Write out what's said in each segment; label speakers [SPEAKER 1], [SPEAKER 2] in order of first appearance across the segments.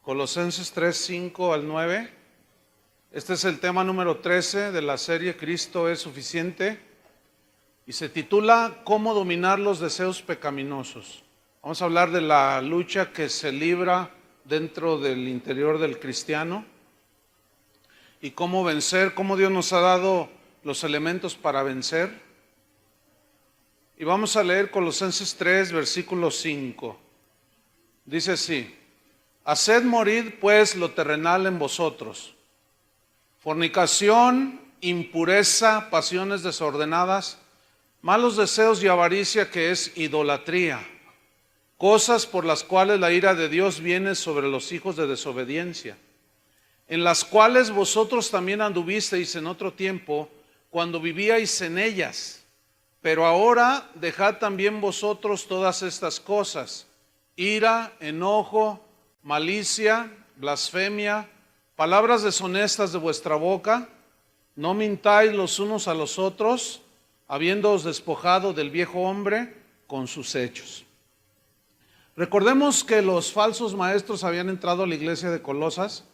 [SPEAKER 1] Colosenses 3, 5 al 9. Este es el tema número 13 de la serie Cristo es suficiente y se titula ¿Cómo dominar los deseos pecaminosos? Vamos a hablar de la lucha que se libra dentro del interior del cristiano y cómo vencer, cómo Dios nos ha dado los elementos para vencer. Y vamos a leer Colosenses 3, versículo 5. Dice así: haced morir pues lo terrenal en vosotros: fornicación, impureza, pasiones desordenadas, malos deseos y avaricia, que es idolatría, cosas por las cuales la ira de Dios viene sobre los hijos de desobediencia, en las cuales vosotros también anduvisteis en otro tiempo, cuando vivíais en ellas. Pero ahora dejad también vosotros todas estas cosas: ira, enojo, malicia, blasfemia, palabras deshonestas de vuestra boca. No mintáis los unos a los otros, habiéndoos despojado del viejo hombre con sus hechos. Recordemos que los falsos maestros habían entrado a la iglesia de Colosas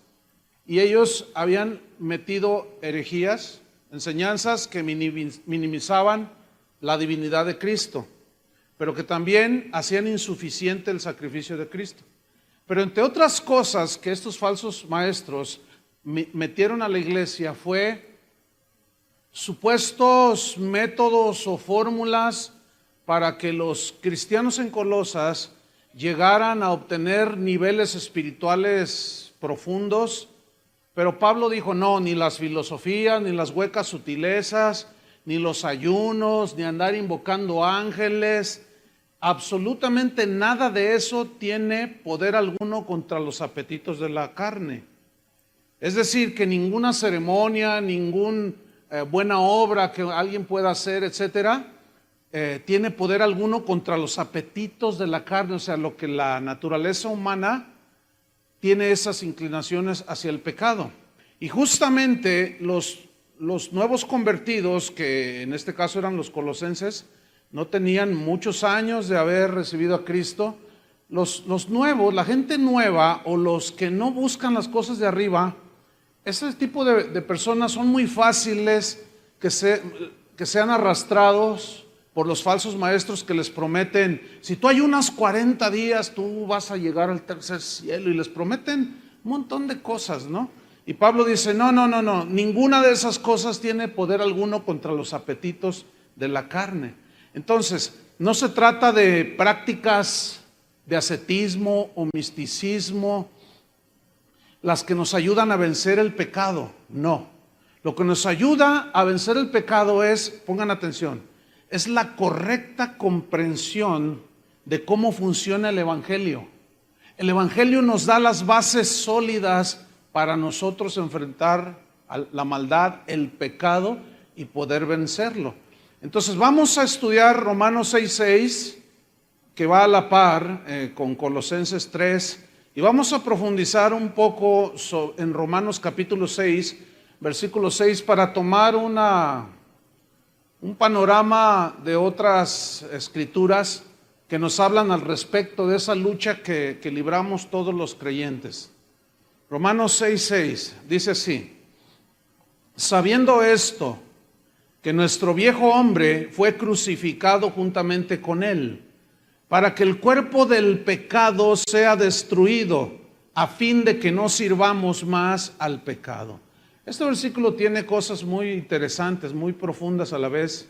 [SPEAKER 1] y ellos habían metido herejías, enseñanzas que minimizaban la divinidad de Cristo, pero que también hacían insuficiente el sacrificio de Cristo. Pero entre otras cosas que estos falsos maestros metieron a la iglesia fue supuestos métodos o fórmulas para que los cristianos en Colosas llegaran a obtener niveles espirituales profundos. Pero Pablo dijo: no, ni las filosofías, ni las huecas sutilezas, ni los ayunos, ni andar invocando ángeles, absolutamente nada de eso tiene poder alguno contra los apetitos de la carne. Es decir, que ninguna ceremonia, ninguna buena obra que alguien pueda hacer, etcétera, tiene poder alguno contra los apetitos de la carne. O sea, lo que la naturaleza humana tiene, esas inclinaciones hacia el pecado. Y justamente los nuevos convertidos, que en este caso eran los colosenses, no tenían muchos años de haber recibido a Cristo. Los nuevos, la gente nueva, o los que no buscan las cosas de arriba, ese tipo de personas son muy fáciles que sean arrastrados por los falsos maestros que les prometen: si tú ayunas 40 días, tú vas a llegar al tercer cielo, y les prometen un montón de cosas, ¿no? Y Pablo dice: no, ninguna de esas cosas tiene poder alguno contra los apetitos de la carne. Entonces, no se trata de prácticas de ascetismo o misticismo las que nos ayudan a vencer el pecado. No, lo que nos ayuda a vencer el pecado es, pongan atención, es la correcta comprensión de cómo funciona el Evangelio. El Evangelio nos da las bases sólidas para nosotros enfrentar la maldad, el pecado, y poder vencerlo. Entonces vamos a estudiar Romanos 6:6, que va a la par con Colosenses 3, y vamos a profundizar un poco en Romanos capítulo 6, versículo 6, para tomar un panorama de otras escrituras que nos hablan al respecto de esa lucha que libramos todos los creyentes. Romanos 6:6 dice así: sabiendo esto, que nuestro viejo hombre fue crucificado juntamente con él, para que el cuerpo del pecado sea destruido, a fin de que no sirvamos más al pecado. Este versículo tiene cosas muy interesantes, muy profundas a la vez.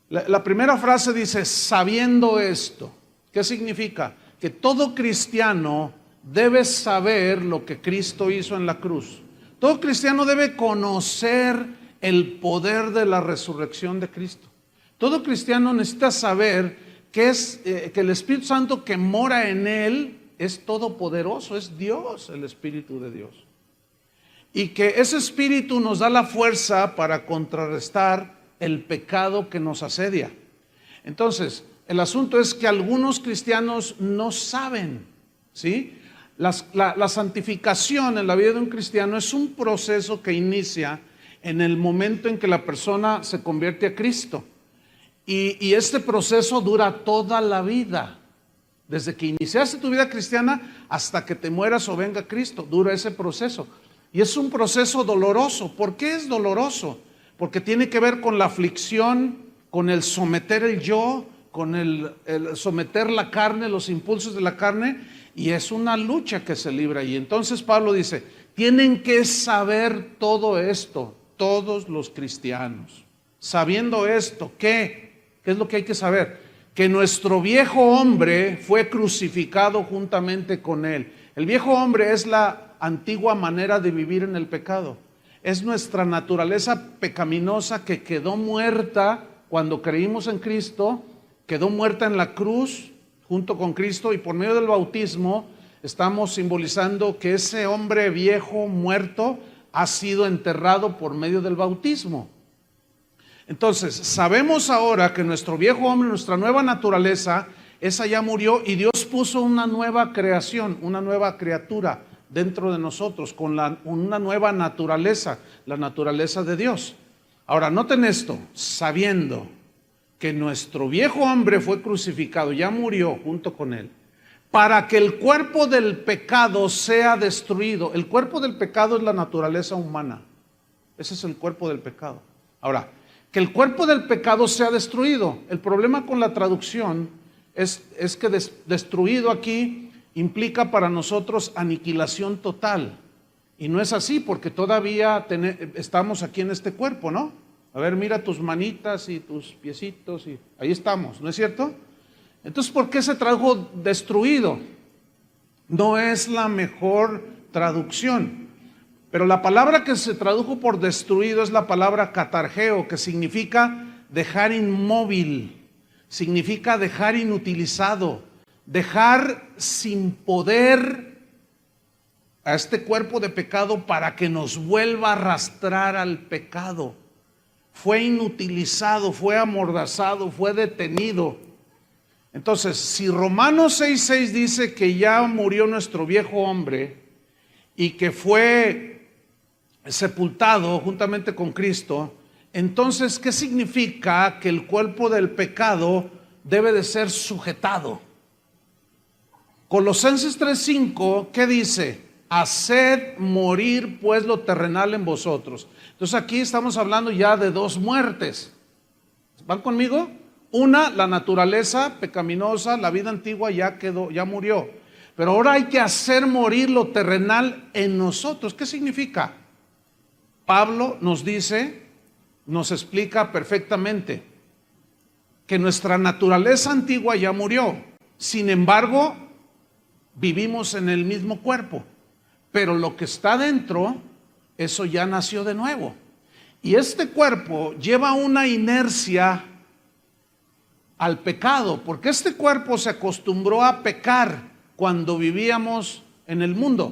[SPEAKER 1] La primera frase dice: sabiendo esto. ¿Qué significa? Que todo cristiano debe saber lo que Cristo hizo en la cruz. Todo cristiano debe conocer el poder de la resurrección de Cristo. Todo cristiano necesita saber que el Espíritu Santo que mora en él es todopoderoso, es Dios, el Espíritu de Dios. Y que ese Espíritu nos da la fuerza para contrarrestar el pecado que nos asedia. Entonces, el asunto es que algunos cristianos no saben, ¿sí? La santificación en la vida de un cristiano es un proceso que inicia en el momento en que la persona se convierte a Cristo. Y este proceso dura toda la vida. Desde que iniciaste tu vida cristiana hasta que te mueras o venga Cristo, dura ese proceso. Y es un proceso doloroso. ¿Por qué es doloroso? Porque tiene que ver con la aflicción, con el someter el yo, con el someter la carne, los impulsos de la carne, y es una lucha que se libra ahí. Entonces Pablo dice, tienen que saber todo esto, todos los cristianos. Sabiendo esto, ¿qué? ¿Qué es lo que hay que saber? Que nuestro viejo hombre fue crucificado juntamente con él. El viejo hombre es la antigua manera de vivir en el pecado. Es nuestra naturaleza pecaminosa que quedó muerta cuando creímos en Cristo, quedó muerta en la cruz junto con Cristo, y por medio del bautismo estamos simbolizando que ese hombre viejo muerto ha sido enterrado por medio del bautismo. Entonces, sabemos ahora que nuestro viejo hombre, nuestra nueva naturaleza, esa ya murió, y Dios puso una nueva creación, una nueva criatura dentro de nosotros, con una nueva naturaleza, la naturaleza de Dios. Ahora, noten esto, sabiendo que nuestro viejo hombre fue crucificado, ya murió junto con él, para que el cuerpo del pecado sea destruido. El cuerpo del pecado es la naturaleza humana. Ese es el cuerpo del pecado. Ahora, que el cuerpo del pecado sea destruido. El problema con la traducción es que destruido aquí implica para nosotros aniquilación total. Y no es así, porque todavía estamos aquí en este cuerpo, ¿no? A ver, mira tus manitas y tus piecitos, y ahí estamos, ¿no es cierto? Entonces, ¿por qué se tradujo destruido? No es la mejor traducción. Pero la palabra que se tradujo por destruido es la palabra katargeo, que significa dejar inmóvil, significa dejar inutilizado, dejar sin poder a este cuerpo de pecado para que nos vuelva a arrastrar al pecado. Fue inutilizado, fue amordazado, fue detenido. Entonces, si Romanos 6:6 dice que ya murió nuestro viejo hombre y que fue sepultado juntamente con Cristo, entonces, ¿qué significa que el cuerpo del pecado debe de ser sujetado? Colosenses 3:5, ¿qué dice? Haced morir pues lo terrenal en vosotros. Entonces aquí estamos hablando ya de dos muertes. ¿Van conmigo? Una, la naturaleza pecaminosa, la vida antigua ya quedó, ya murió. Pero ahora hay que hacer morir lo terrenal en nosotros. ¿Qué significa? Pablo nos dice, nos explica perfectamente que nuestra naturaleza antigua ya murió. Sin embargo, vivimos en el mismo cuerpo, pero lo que está dentro, eso ya nació de nuevo. Y este cuerpo lleva una inercia al pecado, porque este cuerpo se acostumbró a pecar cuando vivíamos en el mundo.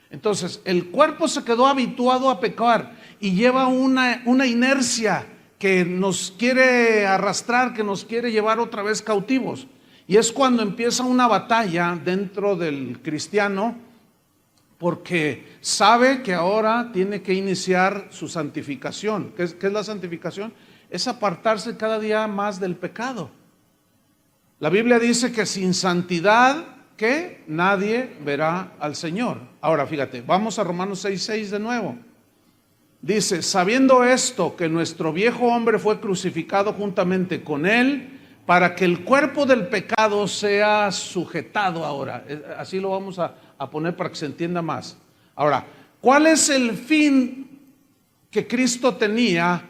[SPEAKER 1] Entonces, el cuerpo se quedó habituado a pecar y lleva una inercia que nos quiere arrastrar, que nos quiere llevar otra vez cautivos. Y es cuando empieza una batalla dentro del cristiano, porque sabe que ahora tiene que iniciar su santificación. ¿Qué es la santificación? Es apartarse cada día más del pecado. La Biblia dice que sin santidad, ¿qué? Nadie verá al Señor. Ahora fíjate, vamos a Romanos 6:6 de nuevo. Dice, sabiendo esto, que nuestro viejo hombre fue crucificado juntamente con él, para que el cuerpo del pecado sea sujetado ahora. Así lo vamos a poner para que se entienda más. Ahora, ¿cuál es el fin que Cristo tenía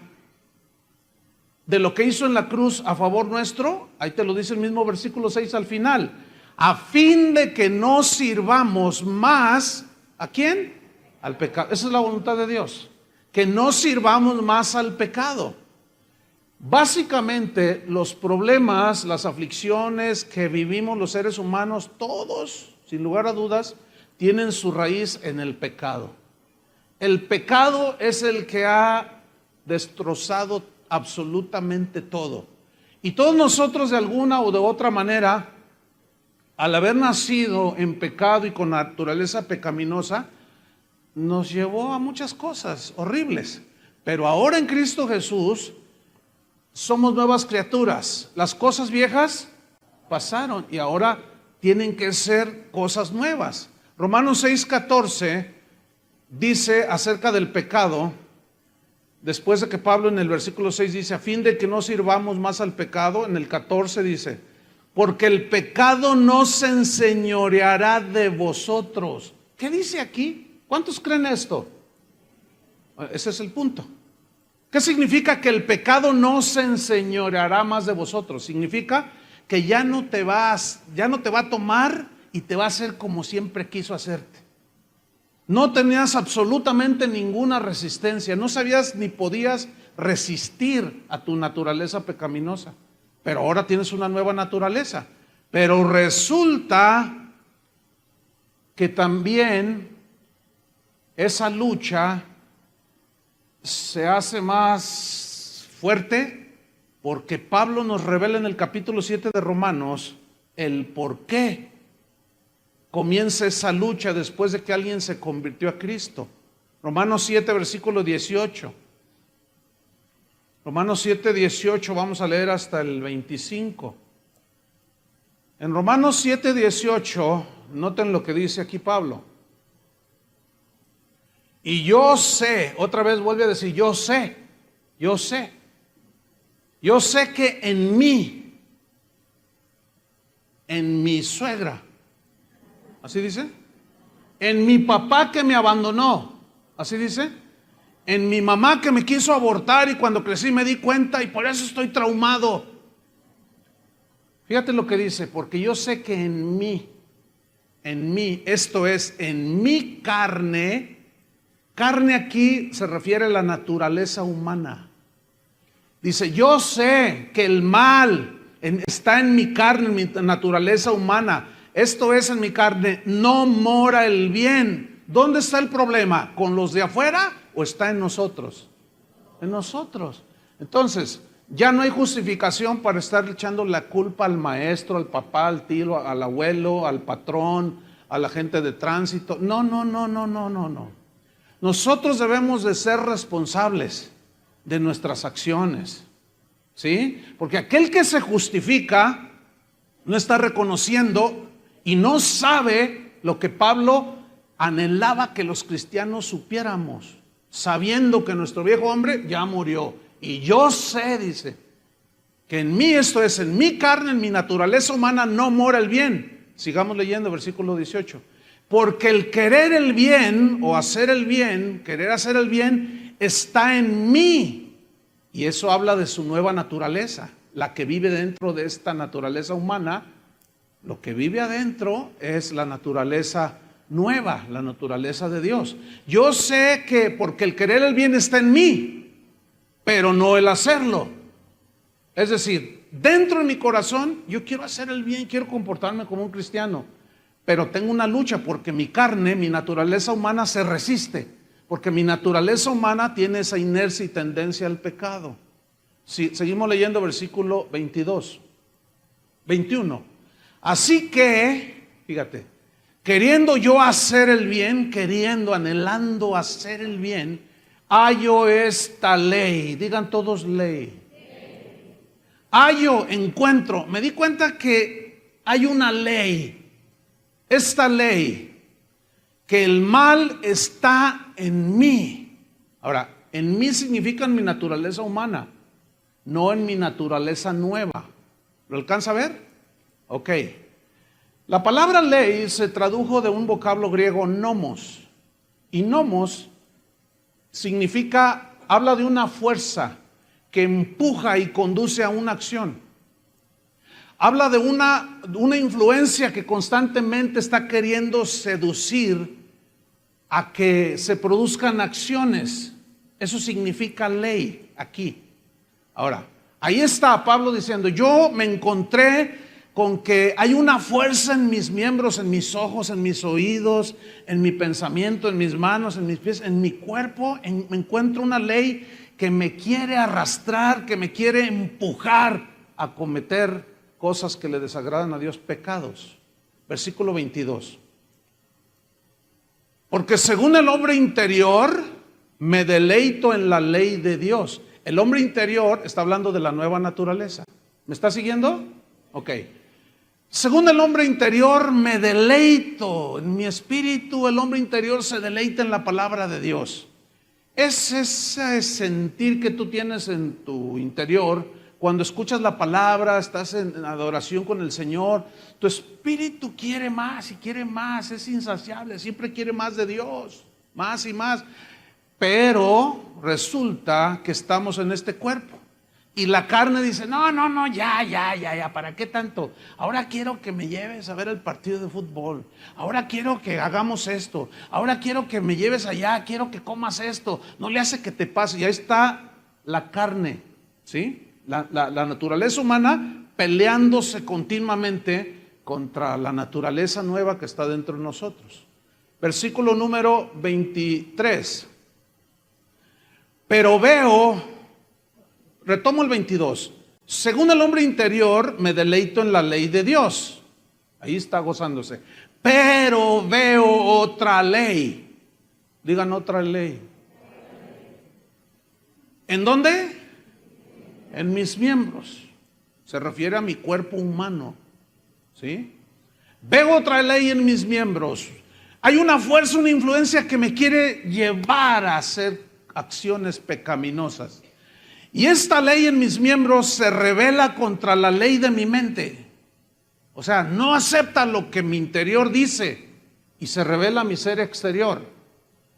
[SPEAKER 1] de lo que hizo en la cruz a favor nuestro? Ahí te lo dice el mismo versículo 6 al final. A fin de que no sirvamos más, ¿a quién? Al pecado. Esa es la voluntad de Dios. Que no sirvamos más al pecado. Básicamente, los problemas, las aflicciones que vivimos los seres humanos, todos, sin lugar a dudas, tienen su raíz en el pecado. El pecado es el que ha destrozado absolutamente todo. Y todos nosotros, de alguna o de otra manera, al haber nacido en pecado y con naturaleza pecaminosa, nos llevó a muchas cosas horribles. Pero ahora en Cristo Jesús somos nuevas criaturas. Las cosas viejas pasaron y ahora tienen que ser cosas nuevas. Romanos 6:14 dice acerca del pecado, después de que Pablo en el versículo 6 dice, a fin de que no sirvamos más al pecado, en el 14 dice, porque el pecado no se enseñoreará de vosotros. ¿Qué dice aquí? ¿Cuántos creen esto? Ese es el punto. ¿Qué significa que el pecado no se enseñoreará más de vosotros? Significa que ya no te va a tomar y te va a hacer como siempre quiso hacerte. No tenías absolutamente ninguna resistencia, no sabías ni podías resistir a tu naturaleza pecaminosa, pero ahora tienes una nueva naturaleza. Pero resulta que también esa lucha se hace más fuerte porque Pablo nos revela en el capítulo 7 de Romanos el por qué comienza esa lucha después de que alguien se convirtió a Cristo. Romanos 7, versículo 18. Romanos 7, 18, vamos a leer hasta el 25. En Romanos 7, 18, noten lo que dice aquí Pablo. Y yo sé, otra vez vuelve a decir, yo sé que en mí, en mi suegra, ¿así dice? En mi papá que me abandonó, ¿así dice? En mi mamá que me quiso abortar y cuando crecí me di cuenta y por eso estoy traumado. Fíjate lo que dice, porque yo sé que en mí, esto es, en mi carne aquí se refiere a la naturaleza humana. Dice, yo sé que el mal está en mi carne, en mi naturaleza humana. Esto es, en mi carne no mora el bien. ¿Dónde está el problema? ¿Con los de afuera o está en nosotros? En nosotros. Entonces, ya no hay justificación para estar echando la culpa al maestro, al papá, al tío, al abuelo, al patrón, a la gente de tránsito. No. Nosotros debemos de ser responsables de nuestras acciones, ¿sí? Porque aquel que se justifica no está reconociendo y no sabe lo que Pablo anhelaba que los cristianos supiéramos, sabiendo que nuestro viejo hombre ya murió. Y yo sé, dice, que en mí, esto es, en mi carne, en mi naturaleza humana, no mora el bien. Sigamos leyendo, versículo 18. Porque el querer el bien o hacer el bien, querer hacer el bien, está en mí. Y eso habla de su nueva naturaleza, la que vive dentro de esta naturaleza humana. Lo que vive adentro es la naturaleza nueva, la naturaleza de Dios. Yo sé que porque el querer el bien está en mí, pero no el hacerlo. Es decir, dentro de mi corazón yo quiero hacer el bien, quiero comportarme como un cristiano, pero tengo una lucha porque mi carne, mi naturaleza humana se resiste, porque mi naturaleza humana tiene esa inercia y tendencia al pecado. Sí, seguimos leyendo versículo 21. Así que, fíjate, queriendo yo hacer el bien, anhelando hacer el bien, hallo esta ley. Digan todos ley. Hallo, encuentro. Me di cuenta que hay una ley. Esta ley, que el mal está en mí. Ahora, en mí significa en mi naturaleza humana, no en mi naturaleza nueva. ¿Lo alcanza a ver? Ok. La palabra ley se tradujo de un vocablo griego nomos. Y nomos significa, habla de una fuerza que empuja y conduce a una acción. Habla de una influencia que constantemente está queriendo seducir a que se produzcan acciones. Eso significa ley aquí. Ahora, ahí está Pablo diciendo, yo me encontré con que hay una fuerza en mis miembros, en mis ojos, en mis oídos, en mi pensamiento, en mis manos, en mis pies, en mi cuerpo. Me encuentro una ley que me quiere arrastrar, que me quiere empujar a cometer cosas que le desagradan a Dios, pecados. Versículo 22. Porque según el hombre interior, me deleito en la ley de Dios. El hombre interior está hablando de la nueva naturaleza. ¿Me está siguiendo? Ok. Según el hombre interior me deleito, en mi espíritu el hombre interior se deleita en la palabra de Dios. Es ese sentir que tú tienes en tu interior cuando escuchas la palabra, estás en adoración con el Señor. Tu espíritu quiere más y quiere más, es insaciable, siempre quiere más de Dios, más y más. Pero resulta que estamos en este cuerpo. Y la carne dice, no, ya, ¿para qué tanto? Ahora quiero que me lleves a ver el partido de fútbol. Ahora quiero que hagamos esto. Ahora quiero que me lleves allá, quiero que comas esto. No le hace que te pase. Y ahí está la carne, ¿sí? La naturaleza humana peleándose continuamente contra la naturaleza nueva que está dentro de nosotros. Versículo número 23. Pero veo... Retomo el 22. Según el hombre interior, me deleito en la ley de Dios. Ahí está gozándose. Pero veo otra ley. Digan otra ley. ¿En dónde? En mis miembros. Se refiere a mi cuerpo humano. ¿Sí? Veo otra ley en mis miembros. Hay una fuerza, una influencia que me quiere llevar a hacer acciones pecaminosas. Y esta ley en mis miembros se rebela contra la ley de mi mente. O sea, no acepta lo que mi interior dice y se rebela mi ser exterior.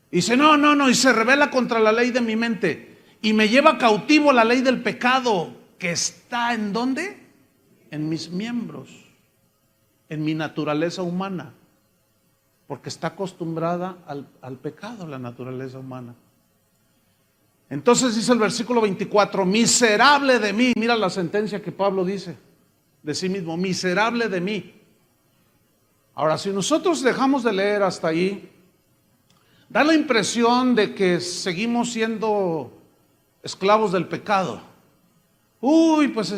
[SPEAKER 1] Y dice, no, y se rebela contra la ley de mi mente. Y me lleva cautivo la ley del pecado que está ¿en dónde? En mis miembros, en mi naturaleza humana. Porque está acostumbrada al pecado, la naturaleza humana. Entonces dice el versículo 24, miserable de mí. Mira la sentencia que Pablo dice de sí mismo, miserable de mí. Ahora, si nosotros dejamos de leer hasta ahí, da la impresión de que seguimos siendo esclavos del pecado. Uy, pues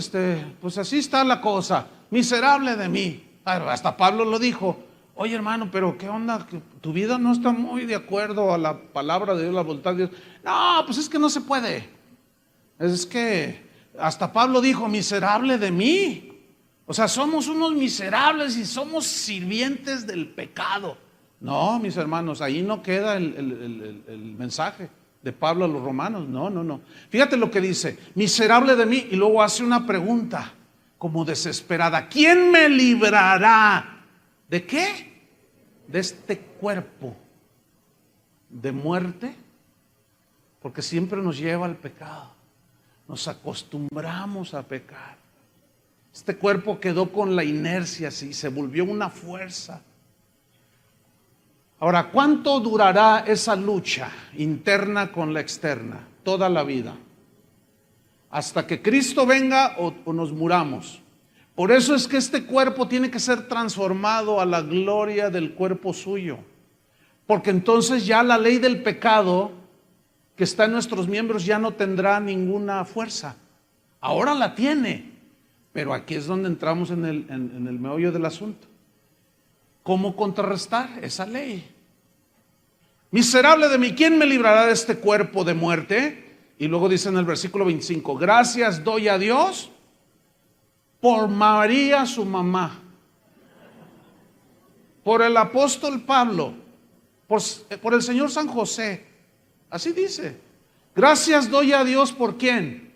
[SPEAKER 1] así está la cosa, miserable de mí. Hasta Pablo lo dijo. Oye, hermano, pero ¿qué onda? Que tu vida no está muy de acuerdo a la palabra de Dios, la voluntad de Dios. No, pues es que no se puede. Es que hasta Pablo dijo, miserable de mí. O sea, somos unos miserables y somos sirvientes del pecado. No, mis hermanos, ahí no queda el mensaje de Pablo a los romanos. No. Fíjate lo que dice, miserable de mí. Y luego hace una pregunta como desesperada. ¿Quién me librará? ¿De qué? De este cuerpo de muerte, porque siempre nos lleva al pecado. Nos acostumbramos a pecar. Este cuerpo quedó con la inercia, sí, se volvió una fuerza. Ahora, ¿cuánto durará esa lucha interna con la externa? Toda la vida. Hasta que Cristo venga o nos muramos. Por eso es que este cuerpo tiene que ser transformado a la gloria del cuerpo suyo. Porque entonces ya la ley del pecado que está en nuestros miembros ya no tendrá ninguna fuerza. Ahora la tiene, pero aquí es donde entramos en el meollo del asunto. ¿Cómo contrarrestar esa ley? Miserable de mí, ¿quién me librará de este cuerpo de muerte? Y luego dice en el versículo 25, gracias doy a Dios por María su mamá, por el apóstol Pablo, por el Señor San José. Así dice. Gracias doy a Dios por ¿quién?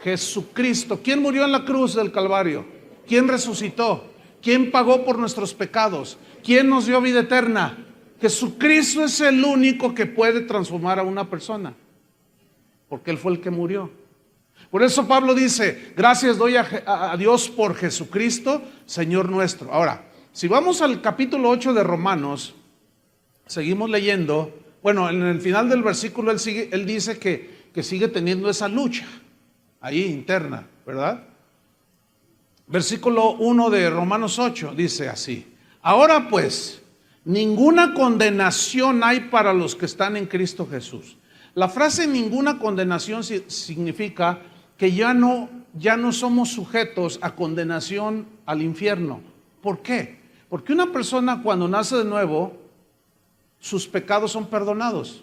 [SPEAKER 1] Jesucristo. ¿Quién murió en la cruz del Calvario? ¿Quién resucitó? ¿Quién pagó por nuestros pecados? ¿Quién nos dio vida eterna? Jesucristo es el único que puede transformar a una persona, porque Él fue el que murió. Por eso Pablo dice, gracias doy a Dios por Jesucristo, Señor nuestro. Ahora, si vamos al capítulo 8 de Romanos, seguimos leyendo. Bueno, en el final del versículo él dice que sigue teniendo esa lucha ahí interna, ¿verdad? Versículo 1 de Romanos 8 dice así, ahora pues, ninguna condenación hay para los que están en Cristo Jesús. La frase ninguna condenación significa que ya no somos sujetos a condenación al infierno. ¿Por qué? Porque una persona cuando nace de nuevo, sus pecados son perdonados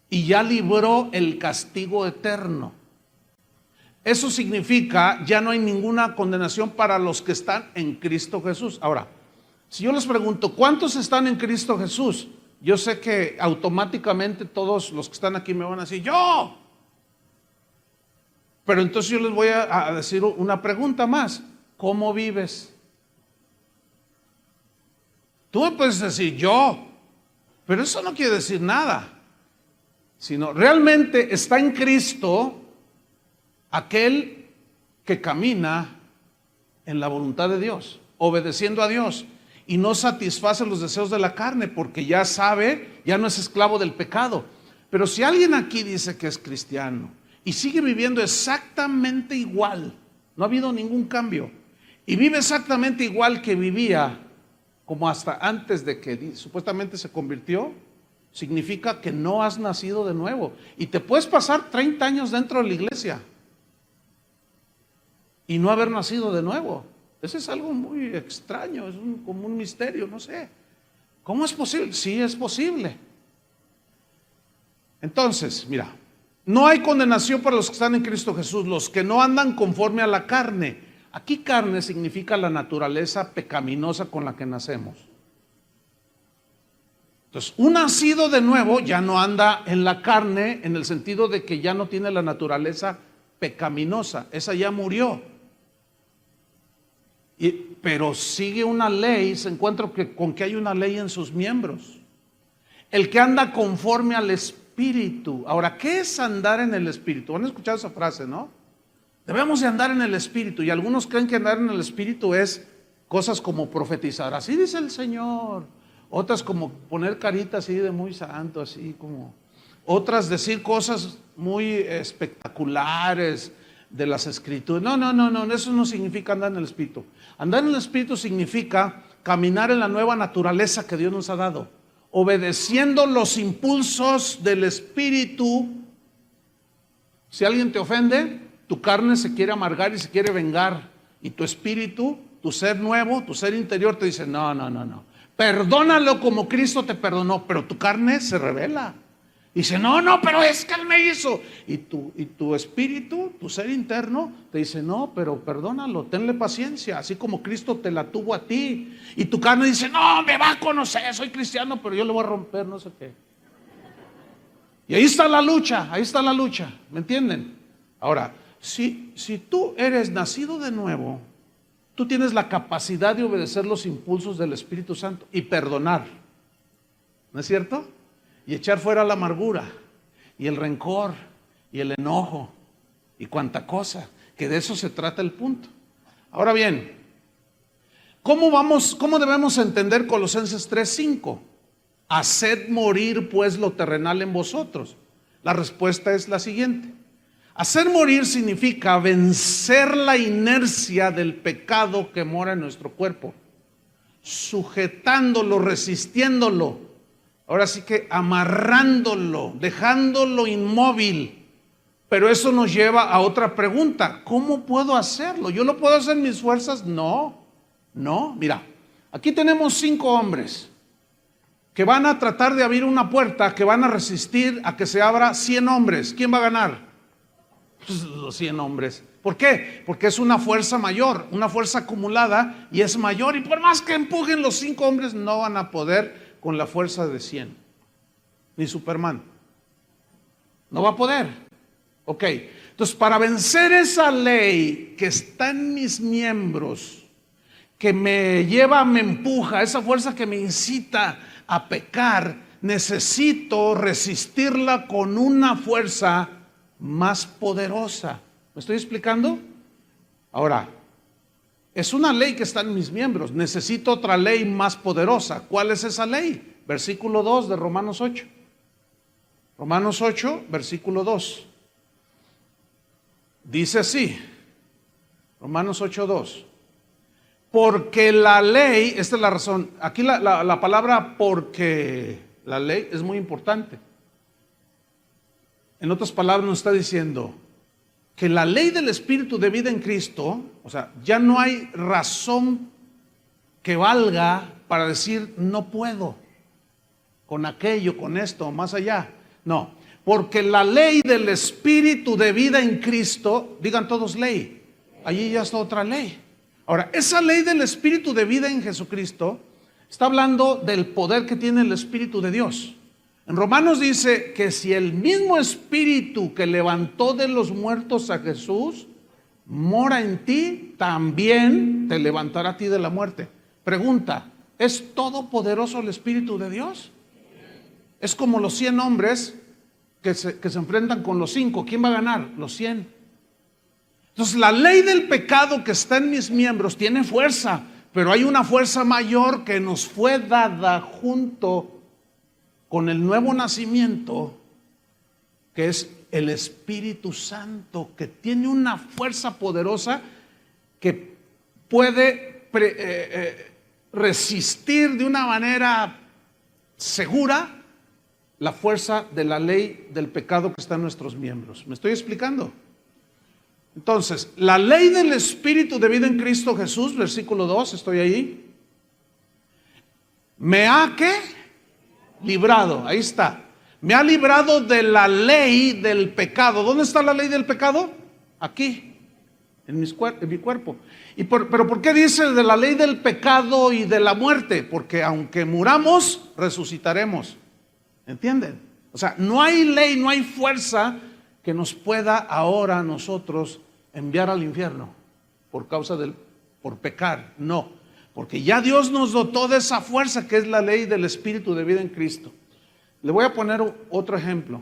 [SPEAKER 1] y ya libró el castigo eterno. Eso significa, ya no hay ninguna condenación para los que están en Cristo Jesús. Ahora, si yo les pregunto, ¿cuántos están en Cristo Jesús? Yo sé que automáticamente todos los que están aquí me van a decir, yo. Pero entonces yo les voy a decir una pregunta más. ¿Cómo vives? Tú me puedes decir yo, pero eso no quiere decir nada. Sino realmente está en Cristo aquel que camina en la voluntad de Dios, obedeciendo a Dios, y no satisface los deseos de la carne, porque ya sabe, ya no es esclavo del pecado. Pero si alguien aquí dice que es cristiano y sigue viviendo exactamente igual, no ha habido ningún cambio, y vive exactamente igual que vivía como hasta antes de que supuestamente se convirtió, significa que no has nacido de nuevo. Y te puedes pasar 30 años dentro de la iglesia y no haber nacido de nuevo. Eso es algo muy extraño, es como un misterio, no sé. ¿Cómo es posible? Sí, es posible. Entonces, mira, no hay condenación para los que están en Cristo Jesús, los que no andan conforme a la carne. Aquí carne significa la naturaleza pecaminosa con la que nacemos. Entonces, un nacido de nuevo ya no anda en la carne en el sentido de que ya no tiene la naturaleza pecaminosa, esa ya murió. Pero sigue una ley, se encuentra con que hay una ley en sus miembros. El que anda conforme al Espíritu. Ahora, ¿qué es andar en el Espíritu? ¿Han escuchado esa frase, no? Debemos de andar en el Espíritu, y algunos creen que andar en el Espíritu es cosas como profetizar, así dice el Señor. Otras como poner carita así de muy santo, así como. Otras decir cosas muy espectaculares de las Escrituras. No, eso no significa andar en el Espíritu. Andar en el Espíritu significa caminar en la nueva naturaleza que Dios nos ha dado, obedeciendo los impulsos del Espíritu. Si alguien te ofende, tu carne se quiere amargar y se quiere vengar, y tu espíritu, tu ser nuevo, tu ser interior te dice, no, perdónalo como Cristo te perdonó, pero tu carne se rebela. Dice, no, pero es que Él me hizo. Y tu espíritu, tu ser interno, te dice, no, pero perdónalo, tenle paciencia, así como Cristo te la tuvo a ti. Y tu carne dice, no, me va a conocer, soy cristiano, pero yo le voy a romper, no sé qué. Y ahí está la lucha, ¿me entienden? Ahora, si tú eres nacido de nuevo, tú tienes la capacidad de obedecer los impulsos del Espíritu Santo y perdonar, ¿no es cierto? Y echar fuera la amargura y el rencor y el enojo y cuanta cosa, que de eso se trata el punto. Ahora bien, ¿cómo debemos entender Colosenses 3:5? Haced morir pues lo terrenal en vosotros. La respuesta es la siguiente. Hacer morir significa vencer la inercia del pecado que mora en nuestro cuerpo, sujetándolo, resistiéndolo, ahora sí que amarrándolo, dejándolo inmóvil. Pero eso nos lleva a otra pregunta: ¿cómo puedo hacerlo? ¿Yo lo puedo hacer en mis fuerzas? No, mira, aquí tenemos 5 hombres que van a tratar de abrir una puerta, que van a resistir a que se abra 100 hombres. ¿Quién va a ganar? Pues los 100 hombres. ¿Por qué? Porque es una fuerza mayor, una fuerza acumulada, y es mayor, y por más que empujen los 5 hombres, no van a poder con la fuerza de 100. Ni Superman. No va a poder. Ok, entonces para vencer esa ley que está en mis miembros, que me lleva, me empuja, esa fuerza que me incita a pecar, necesito resistirla con una fuerza más poderosa. ¿Me estoy explicando? Ahora, es una ley que está en mis miembros. Necesito otra ley más poderosa. ¿Cuál es esa ley? Versículo 2 de Romanos 8. Romanos 8, versículo 2. Dice así, Romanos 8:2. Porque la ley, esta es la razón, aquí la palabra porque la ley es muy importante. En otras palabras nos está diciendo que la ley del Espíritu de vida en Cristo, o sea, ya no hay razón que valga para decir no puedo con aquello, con esto, más allá. No, Porque la ley del Espíritu de vida en Cristo, digan todos ley, allí ya está otra ley. Ahora, esa ley del Espíritu de vida en Jesucristo está hablando del poder que tiene el Espíritu de Dios. En Romanos dice que si el mismo Espíritu que levantó de los muertos a Jesús mora en ti, también te levantará a ti de la muerte. Pregunta, ¿es todopoderoso el Espíritu de Dios? Es como los 100 hombres que se enfrentan con los 5. ¿Quién va a ganar? Los 100. Entonces la ley del pecado que está en mis miembros tiene fuerza, pero hay una fuerza mayor que nos fue dada junto con el nuevo nacimiento, que es el Espíritu Santo, que tiene una fuerza poderosa que puede resistir de una manera segura la fuerza de la ley del pecado que está en nuestros miembros. ¿Me estoy explicando? Entonces, la ley del Espíritu de vida en Cristo Jesús, versículo 2, estoy ahí. ¿Me ha qué? Librado, ahí está. Me ha librado de la ley del pecado. ¿Dónde está la ley del pecado? Aquí, en mi cuerpo. Pero ¿por qué dice de la ley del pecado y de la muerte? Porque aunque muramos, resucitaremos. ¿Entienden? O sea, no hay ley, no hay fuerza que nos pueda ahora nosotros enviar al infierno por pecar. No, porque ya Dios nos dotó de esa fuerza que es la ley del Espíritu de vida en Cristo. Le voy a poner otro ejemplo.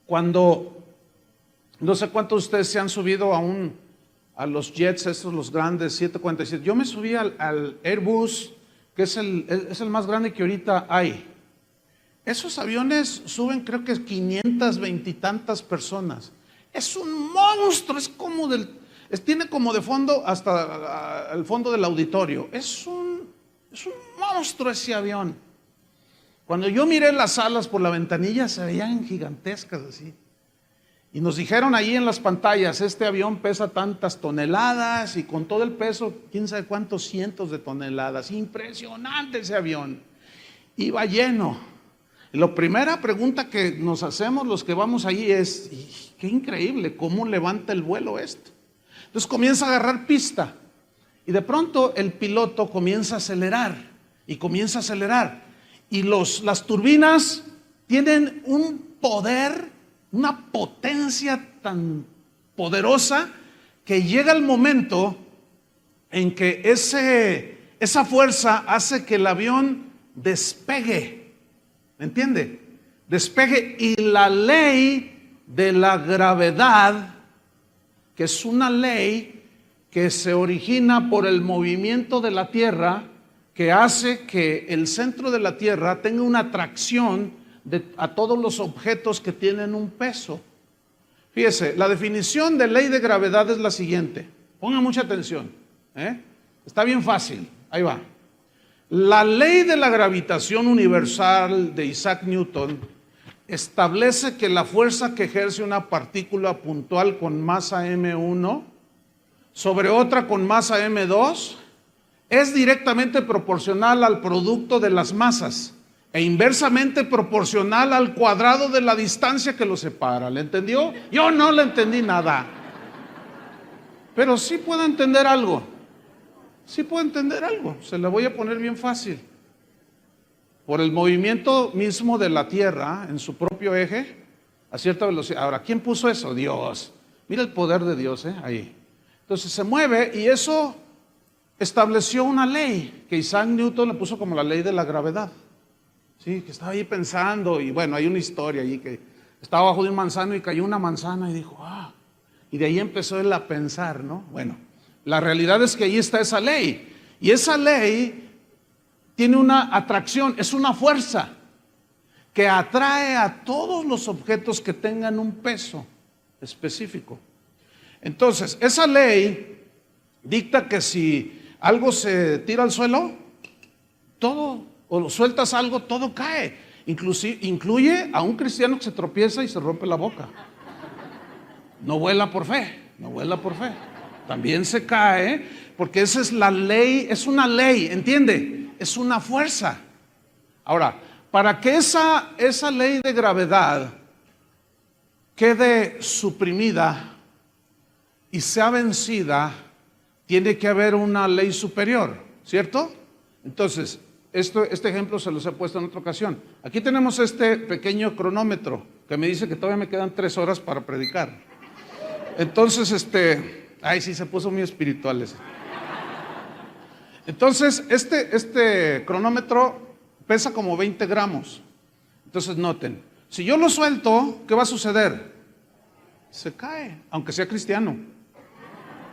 [SPEAKER 1] Cuando, no sé cuántos de ustedes se han subido a los jets, estos los grandes, 747. Yo me subí al Airbus, que es el más grande que ahorita hay. Esos aviones suben, creo que 520 y tantas personas. Es un monstruo, es como tiene como de fondo hasta el fondo del auditorio. Es un monstruo ese avión. Cuando yo miré las alas por la ventanilla se veían gigantescas así. Y nos dijeron ahí en las pantallas, este avión pesa tantas toneladas y con todo el peso, quién sabe cuántos cientos de toneladas. Impresionante ese avión. Iba lleno. Y la primera pregunta que nos hacemos los que vamos allí es, qué increíble, ¿cómo levanta el vuelo esto? Entonces comienza a agarrar pista y de pronto el piloto comienza a acelerar y comienza a acelerar. Y las turbinas tienen un poder, una potencia tan poderosa que llega el momento en que esa fuerza hace que el avión despegue. ¿Me entiende? Despegue. Y la ley de la gravedad, que es una ley que se origina por el movimiento de la Tierra, que hace que el centro de la Tierra tenga una atracción a todos los objetos que tienen un peso. Fíjese, la definición de ley de gravedad es la siguiente. Pongan mucha atención. Está bien fácil. Ahí va. La ley de la gravitación universal de Isaac Newton establece que la fuerza que ejerce una partícula puntual con masa m1 sobre otra con masa m2 es directamente proporcional al producto de las masas e inversamente proporcional al cuadrado de la distancia que los separa. ¿Le entendió? Yo no le entendí nada. Pero sí puedo entender algo. Sí puedo entender algo, se la voy a poner bien fácil. Por el movimiento mismo de la Tierra en su propio eje, a cierta velocidad. Ahora, ¿quién puso eso? Dios. Mira el poder de Dios, ahí. Entonces se mueve y eso estableció una ley que Isaac Newton le puso como la ley de la gravedad. Sí, que estaba ahí pensando y bueno, hay una historia allí que estaba bajo de un manzano y cayó una manzana y dijo, y de ahí empezó él a pensar, ¿no? Bueno. La realidad es que ahí está esa ley. Y esa ley tiene una atracción, es una fuerza que atrae a todos los objetos que tengan un peso específico. Entonces, esa ley dicta que si algo se tira al suelo, todo, o sueltas algo, todo cae. Incluye a un cristiano que se tropieza y se rompe la boca. No vuela por fe, no vuela por fe. También se cae, porque esa es la ley, es una ley, ¿entiende? Es una fuerza. Ahora, para que esa ley de gravedad quede suprimida y sea vencida, tiene que haber una ley superior, ¿cierto? Entonces, este ejemplo se los he puesto en otra ocasión. Aquí tenemos este pequeño cronómetro que me dice que todavía me quedan 3 horas para predicar. Entonces, ay, sí, se puso muy espirituales. Entonces, este cronómetro pesa como 20 gramos. Entonces, noten, si yo lo suelto, ¿qué va a suceder? Se cae, aunque sea cristiano.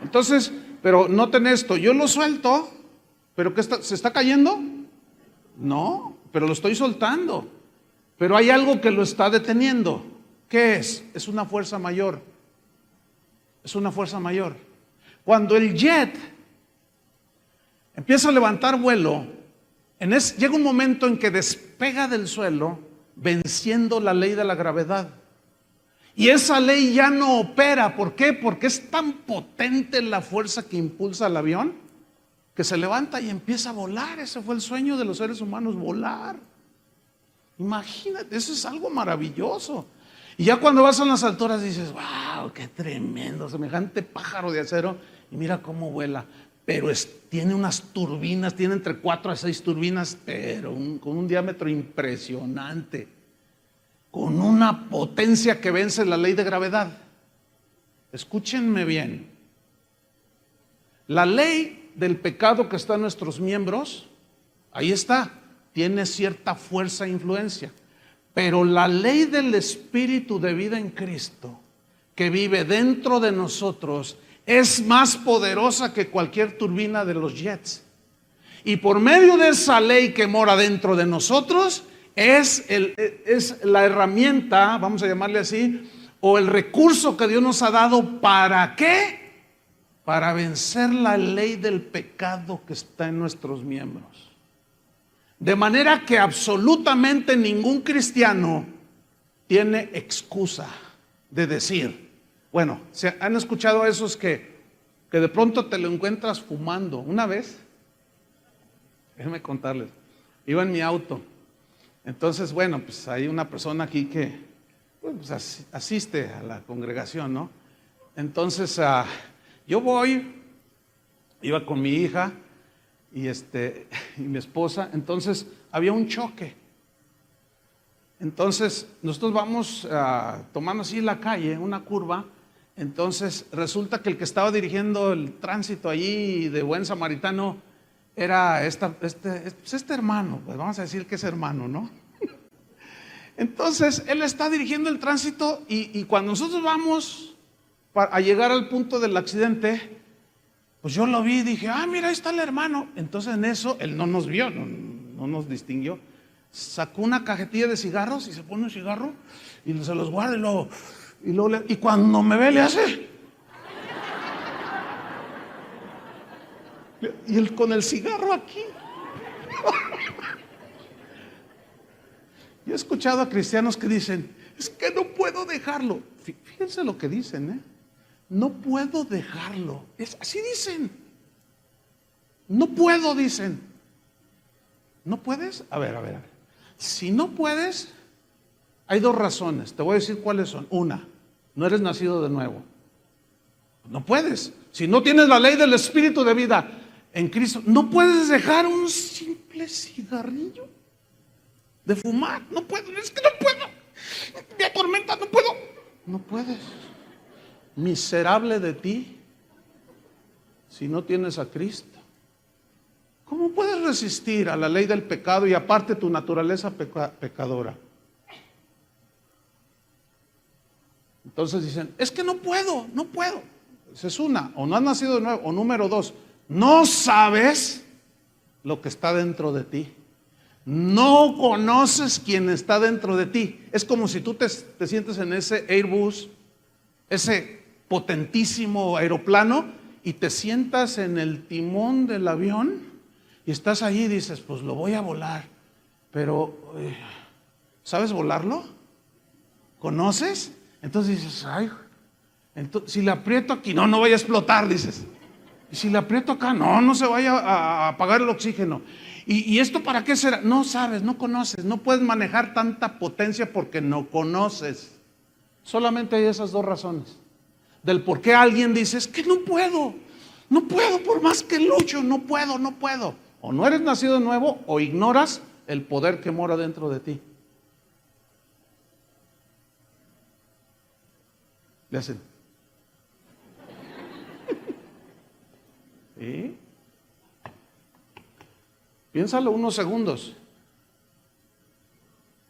[SPEAKER 1] Entonces, pero noten esto, yo lo suelto, pero ¿qué se está cayendo? No, pero lo estoy soltando. Pero hay algo que lo está deteniendo. ¿Qué es? Es una fuerza mayor. Es una fuerza mayor. Cuando el jet empieza a levantar vuelo, llega un momento en que despega del suelo, venciendo la ley de la gravedad. Y esa ley ya no opera. ¿Por qué? Porque es tan potente la fuerza que impulsa al avión que se levanta y empieza a volar. Ese fue el sueño de los seres humanos, volar. Imagínate, eso es algo maravilloso. Y ya cuando vas a las alturas dices, wow, qué tremendo, semejante pájaro de acero. Y mira cómo vuela. Pero tiene unas turbinas, tiene entre 4 a 6 turbinas, pero con un diámetro impresionante, con una potencia que vence la ley de gravedad. Escúchenme bien. La ley del pecado que está en nuestros miembros, ahí está, tiene cierta fuerza e influencia. Pero la ley del Espíritu de vida en Cristo, que vive dentro de nosotros, es más poderosa que cualquier turbina de los jets. Y por medio de esa ley que mora dentro de nosotros, es la herramienta, vamos a llamarle así, o el recurso que Dios nos ha dado. ¿Para qué? Para vencer la ley del pecado que está en nuestros miembros. De manera que absolutamente ningún cristiano tiene excusa de decir, bueno, ¿han escuchado a esos que de pronto te lo encuentras fumando? Una vez, déjenme contarles, iba en mi auto. Entonces, bueno, pues hay una persona aquí que pues, asiste a la congregación, ¿no? Entonces, yo iba con mi hija y mi esposa. Entonces, había un choque. Entonces, nosotros vamos tomando así la calle, una curva. Entonces, resulta que el que estaba dirigiendo el tránsito allí de buen samaritano era este hermano, pues vamos a decir que es hermano, ¿no? Entonces, él está dirigiendo el tránsito y cuando nosotros vamos a llegar al punto del accidente, pues yo lo vi y dije, mira, ahí está el hermano. Entonces en eso, él no nos vio, no nos distinguió. Sacó una cajetilla de cigarros y se pone un cigarro y se los guarda y cuando me ve le hace... Y él con el cigarro aquí. Yo he escuchado a cristianos que dicen, es que no puedo dejarlo. Fíjense lo que dicen, no puedo dejarlo. Así dicen. No puedo, dicen. ¿No puedes? A ver. Si no puedes, hay 2 razones. Te voy a decir cuáles son. Una, no eres nacido de nuevo. No puedes. Si no tienes la ley del Espíritu de vida en Cristo, no puedes dejar un simple cigarrillo de fumar. No puedo, es que no puedo. Me atormenta, no puedo. No puedes. Miserable de ti si no tienes a Cristo. ¿Cómo puedes resistir a la ley del pecado y aparte tu naturaleza pecadora? Entonces dicen, es que no puedo. Esa es una, o no has nacido de nuevo, o número 2, no sabes lo que está dentro de ti. No conoces quién está dentro de ti. Es como si tú te sientes en ese Airbus, ese potentísimo aeroplano, y te sientas en el timón del avión y estás allí y dices, pues lo voy a volar. Pero, ¿sabes volarlo? ¿Conoces? Entonces dices, si le aprieto aquí, no vaya a explotar, dices. Y si le aprieto acá, no se vaya a apagar el oxígeno. ¿Y esto para qué será? No sabes, no conoces, no puedes manejar tanta potencia porque no conoces. Solamente hay esas dos razones. Del por qué alguien dice, es que no puedo, por más que lucho, no puedo. O no eres nacido de nuevo o ignoras el poder que mora dentro de ti. Le hacen. ¿Sí? Piénsalo unos segundos.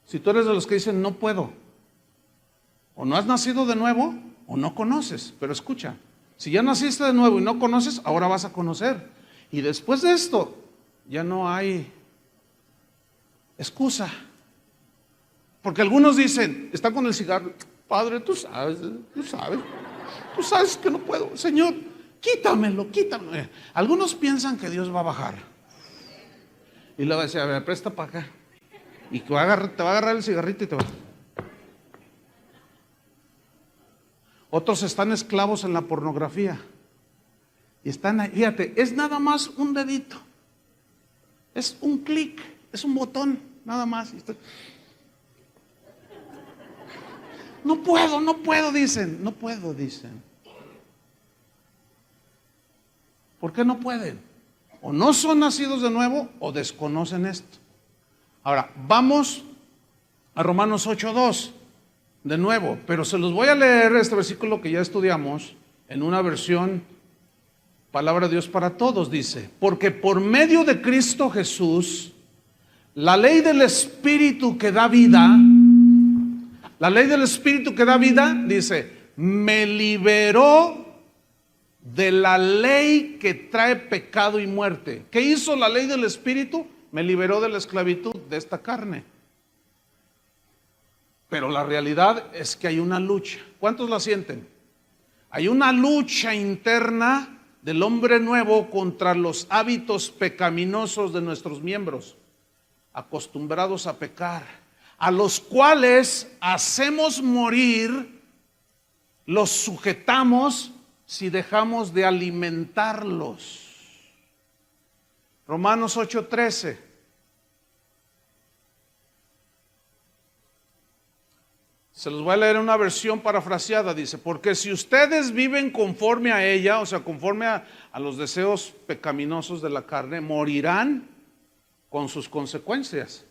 [SPEAKER 1] Si tú eres de los que dicen no puedo, o no has nacido de nuevo, o no conoces. Pero escucha, si ya naciste de nuevo y no conoces, ahora vas a conocer. Y después de esto, ya no hay excusa. Porque algunos dicen, están con el cigarro, Padre, tú sabes que no puedo. Señor, quítamelo. Algunos piensan que Dios va a bajar. Y le va a decir, a ver, presta para acá. Y te va a agarrar el cigarrito y te va. Otros están esclavos en la pornografía. Y están ahí, fíjate, es nada más un dedito. Es un clic, es un botón, nada más. No puedo, dicen. No puedo, dicen. ¿Por qué no pueden? O no son nacidos de nuevo o desconocen esto. Ahora, vamos a Romanos 8:2 de nuevo, pero se los voy a leer este versículo que ya estudiamos en una versión Palabra de Dios para Todos. Dice, porque por medio de Cristo Jesús, la ley del Espíritu que da vida, dice, me liberó de la ley que trae pecado y muerte. ¿Qué hizo la ley del Espíritu? Me liberó de la esclavitud de esta carne. Pero la realidad es que hay una lucha. ¿Cuántos la sienten? Hay una lucha interna del hombre nuevo contra los hábitos pecaminosos de nuestros miembros, acostumbrados a pecar, a los cuales hacemos morir, los sujetamos si dejamos de alimentarlos. Romanos 8:13. Se los voy a leer en una versión parafraseada. Dice, porque si ustedes viven conforme a ella, o sea, conforme a los deseos pecaminosos de la carne, morirán con sus consecuencias.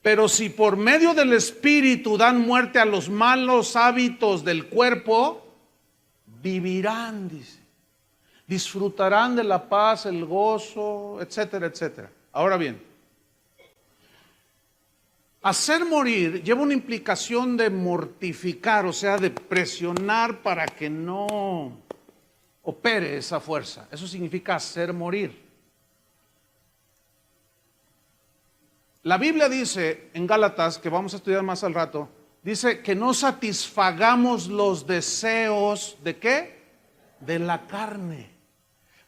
[SPEAKER 1] Pero si por medio del Espíritu dan muerte a los malos hábitos del cuerpo, vivirán, dice. Disfrutarán de la paz, el gozo, etcétera, etcétera. Ahora bien, hacer morir lleva una implicación de mortificar, o sea, de presionar para que no opere esa fuerza. Eso significa hacer morir. La Biblia dice en Gálatas, que vamos a estudiar más al rato, dice que no satisfagamos los deseos ¿de qué? De la carne.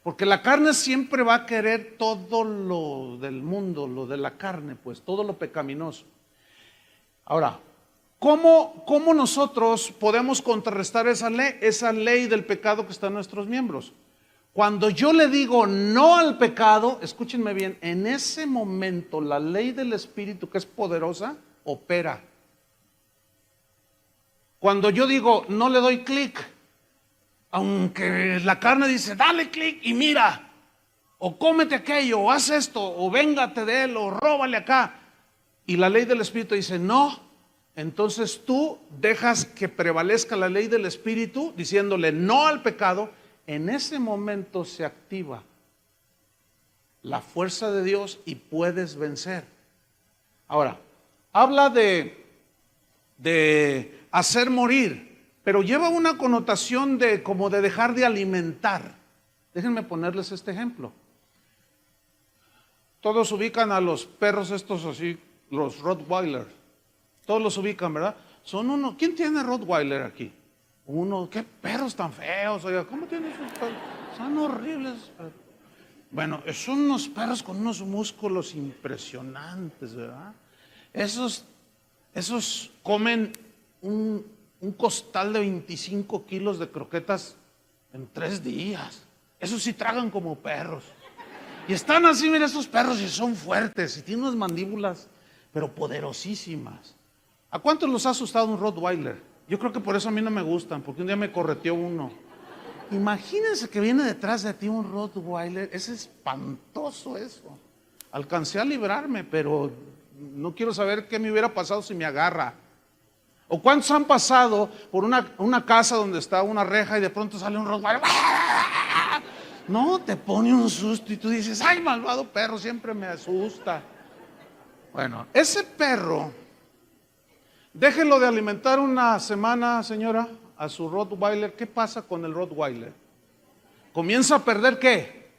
[SPEAKER 1] Porque la carne siempre va a querer todo lo del mundo, lo de la carne, pues todo lo pecaminoso. Ahora, ¿cómo nosotros podemos contrarrestar esa ley del pecado que está en nuestros miembros? Cuando yo le digo no al pecado, escúchenme bien, en ese momento la ley del Espíritu, que es poderosa, opera. Cuando yo digo no le doy clic, aunque la carne dice dale clic y mira, o cómete aquello, o haz esto, o véngate de él, o róbale acá, y la ley del Espíritu dice no, entonces tú dejas que prevalezca la ley del Espíritu diciéndole no al pecado. En ese momento se activa la fuerza de Dios y puedes vencer. Ahora, habla de hacer morir, pero lleva una connotación de como de dejar de alimentar. Déjenme ponerles este ejemplo. Todos ubican a los perros estos así, los Rottweiler. Todos los ubican, ¿verdad? Son uno. ¿Quién tiene Rottweiler aquí? Uno. ¿Qué perros tan feos? Oiga, ¿cómo tienen esos perros? Son horribles. Bueno, son unos perros con unos músculos impresionantes, ¿verdad? Esos comen un costal de 25 kilos de croquetas en 3 días. Esos sí tragan como perros. Y están así, mira, esos perros y son fuertes y tienen unas mandíbulas, pero poderosísimas. ¿A cuántos los ha asustado un Rottweiler? Yo creo que por eso a mí no me gustan, porque un día me correteó uno. Imagínense que viene detrás de ti un Rottweiler, es espantoso eso. Alcancé a librarme, pero no quiero saber qué me hubiera pasado si me agarra. ¿O cuántos han pasado por una casa donde está una reja y de pronto sale un Rottweiler? No, te pone un susto y tú dices, ay, malvado perro, siempre me asusta. Bueno, ese perro, déjelo de alimentar una semana, señora, a su Rottweiler. ¿Qué pasa con el Rottweiler? Comienza a perder ¿qué?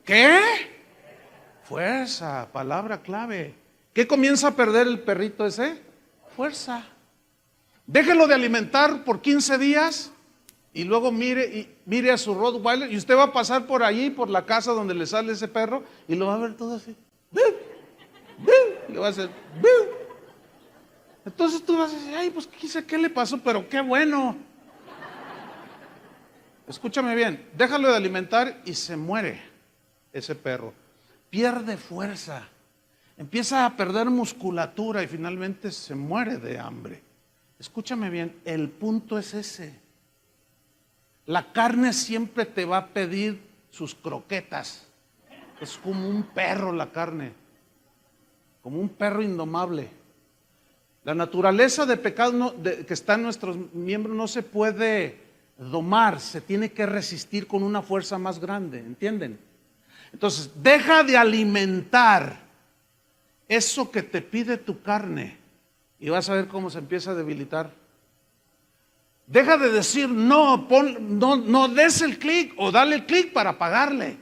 [SPEAKER 1] ¿Qué? Fuerza, palabra clave. ¿Qué comienza a perder el perrito ese? Fuerza. Déjelo de alimentar por 15 días y luego mire a su Rottweiler y usted va a pasar por allí, por la casa donde le sale ese perro y lo va a ver todo así. Le va a hacer. Entonces tú vas a decir, ay, pues ¿qué le pasó? Pero qué bueno. Escúchame bien, déjalo de alimentar y se muere ese perro. Pierde fuerza, empieza a perder musculatura y finalmente se muere de hambre. Escúchame bien, el punto es ese. La carne siempre te va a pedir sus croquetas. Es como un perro la carne, como un perro indomable. La naturaleza de pecado que está en nuestros miembros no se puede domar, se tiene que resistir con una fuerza más grande, ¿entienden? Entonces, deja de alimentar eso que te pide tu carne y vas a ver cómo se empieza a debilitar. Deja de decir no, no des el clic o dale el clic para pagarle.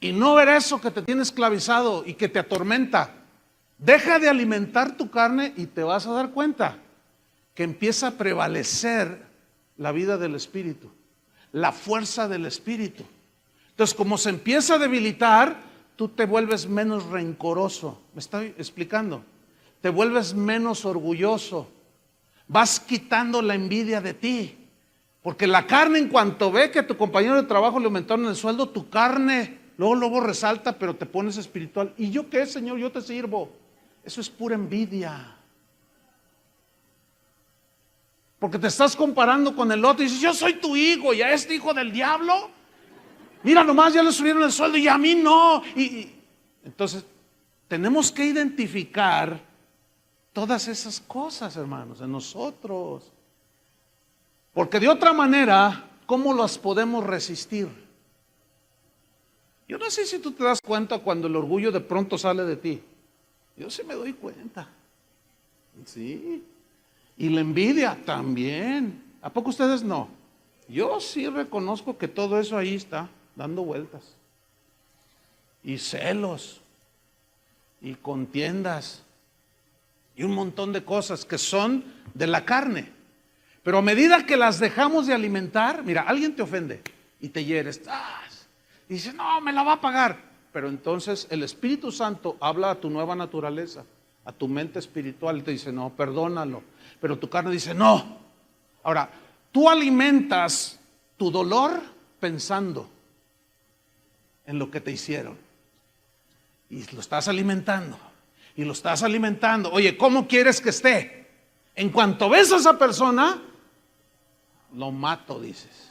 [SPEAKER 1] Y no ver eso que te tiene esclavizado y que te atormenta. Deja de alimentar tu carne y te vas a dar cuenta que empieza a prevalecer la vida del Espíritu, la fuerza del Espíritu. Entonces, como se empieza a debilitar, tú te vuelves menos rencoroso. ¿Me estoy explicando? Te vuelves menos orgulloso. Vas quitando la envidia de ti. Porque la carne, en cuanto ve que a tu compañero de trabajo le aumentaron el sueldo, tu carne luego resalta, pero te pones espiritual. ¿Y yo qué, Señor? Yo te sirvo. Eso es pura envidia. Porque te estás comparando con el otro y dices, yo soy tu hijo y a este hijo del diablo, mira nomás, ya le subieron el sueldo y a mí no. Entonces, tenemos que identificar todas esas cosas, hermanos, en nosotros. Porque de otra manera, ¿cómo las podemos resistir? Yo no sé si tú te das cuenta cuando el orgullo de pronto sale de ti. Yo sí me doy cuenta. Sí. Y la envidia también. ¿A poco ustedes no? Yo sí reconozco que todo eso ahí está dando vueltas. Y celos. Y contiendas. Y un montón de cosas que son de la carne. Pero a medida que las dejamos de alimentar, mira, alguien te ofende y te hieres. Y dice, no, me la va a pagar. Pero entonces el Espíritu Santo habla a tu nueva naturaleza, a tu mente espiritual y te dice, no, perdónalo. Pero tu carne dice, no. Ahora, tú alimentas tu dolor pensando en lo que te hicieron. Y lo estás alimentando. Y lo estás alimentando. Oye, ¿cómo quieres que esté? En cuanto ves a esa persona, lo mato, dices.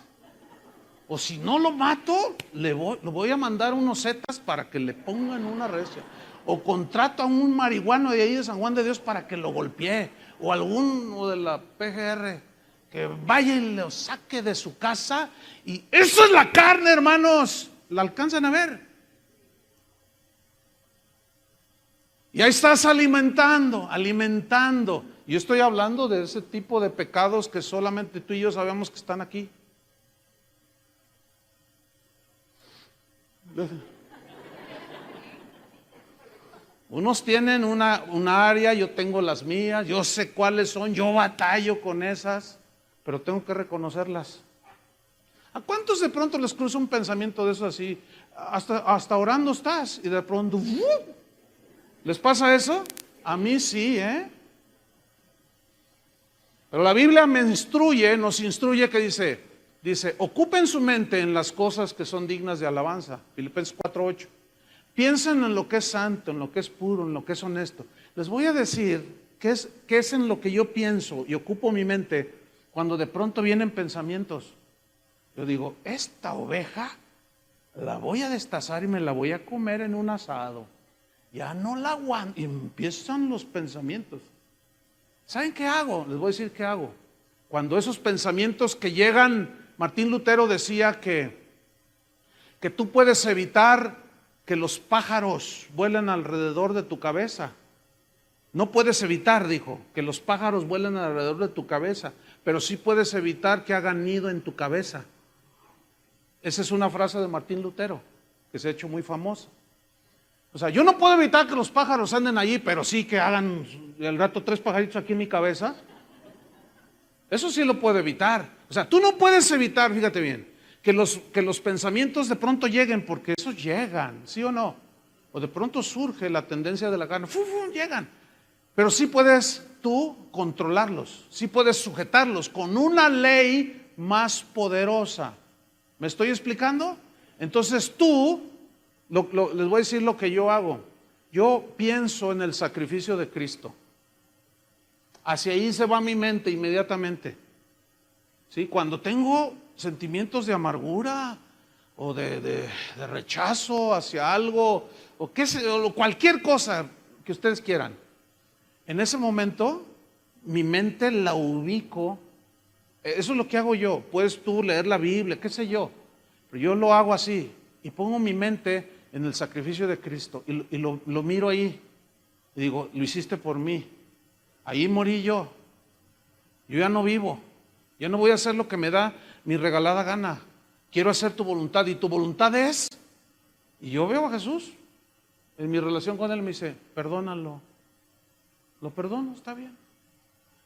[SPEAKER 1] O si no lo mato, lo voy a mandar unos zetas para que le pongan una recia. O contrato a un marihuano de ahí de San Juan de Dios para que lo golpee. O alguno de la PGR que vaya y lo saque de su casa. Y eso es la carne, hermanos. ¿La alcanzan a ver? Y ahí estás alimentando. Yo estoy hablando de ese tipo de pecados que solamente tú y yo sabemos que están aquí. Unos tienen una área, yo tengo las mías, yo sé cuáles son, yo batallo con esas, pero tengo que reconocerlas. ¿A cuántos de pronto les cruza un pensamiento de eso así? Hasta orando estás y de pronto, ¿les pasa eso? A mí sí, Pero la Biblia nos instruye que dice, ocupen su mente en las cosas que son dignas de alabanza. Filipenses 4:8. Piensen en lo que es santo, en lo que es puro, en lo que es honesto. Les voy a decir qué es en lo que yo pienso y ocupo mi mente cuando de pronto vienen pensamientos? Yo digo, esta oveja la voy a destazar y me la voy a comer en un asado. Ya no la aguanto. Y empiezan los pensamientos. ¿Saben qué hago? Les voy a decir qué hago. Cuando esos pensamientos que llegan, Martín Lutero decía que tú puedes evitar que los pájaros vuelen alrededor de tu cabeza. No puedes evitar, dijo, que los pájaros vuelen alrededor de tu cabeza, pero sí puedes evitar que hagan nido en tu cabeza. Esa es una frase de Martín Lutero, que se ha hecho muy famosa. O sea, yo no puedo evitar que los pájaros anden allí, pero sí que hagan al rato 3 pajaritos aquí en mi cabeza. Eso sí lo puedo evitar. O sea, tú no puedes evitar, fíjate bien, que los pensamientos de pronto lleguen, porque esos llegan, ¿sí o no? O de pronto surge la tendencia de la carne, llegan. Pero sí puedes tú controlarlos, sí puedes sujetarlos con una ley más poderosa. ¿Me estoy explicando? Entonces tú, les voy a decir lo que yo hago. Yo pienso en el sacrificio de Cristo. Hacia ahí se va mi mente inmediatamente. ¿Sí? Cuando tengo sentimientos de amargura o de rechazo hacia algo, o cualquier cosa que ustedes quieran, en ese momento mi mente la ubico. Eso es lo que hago yo. Puedes tú leer la Biblia, qué sé yo, pero yo lo hago así y pongo mi mente en el sacrificio de Cristo y lo miro ahí y digo, lo hiciste por mí, ahí morí yo ya no vivo, ya no voy a hacer lo que me da mi regalada gana, quiero hacer tu voluntad, y tu voluntad es, y yo veo a Jesús en mi relación con él, me dice, perdónalo, lo perdono, está bien.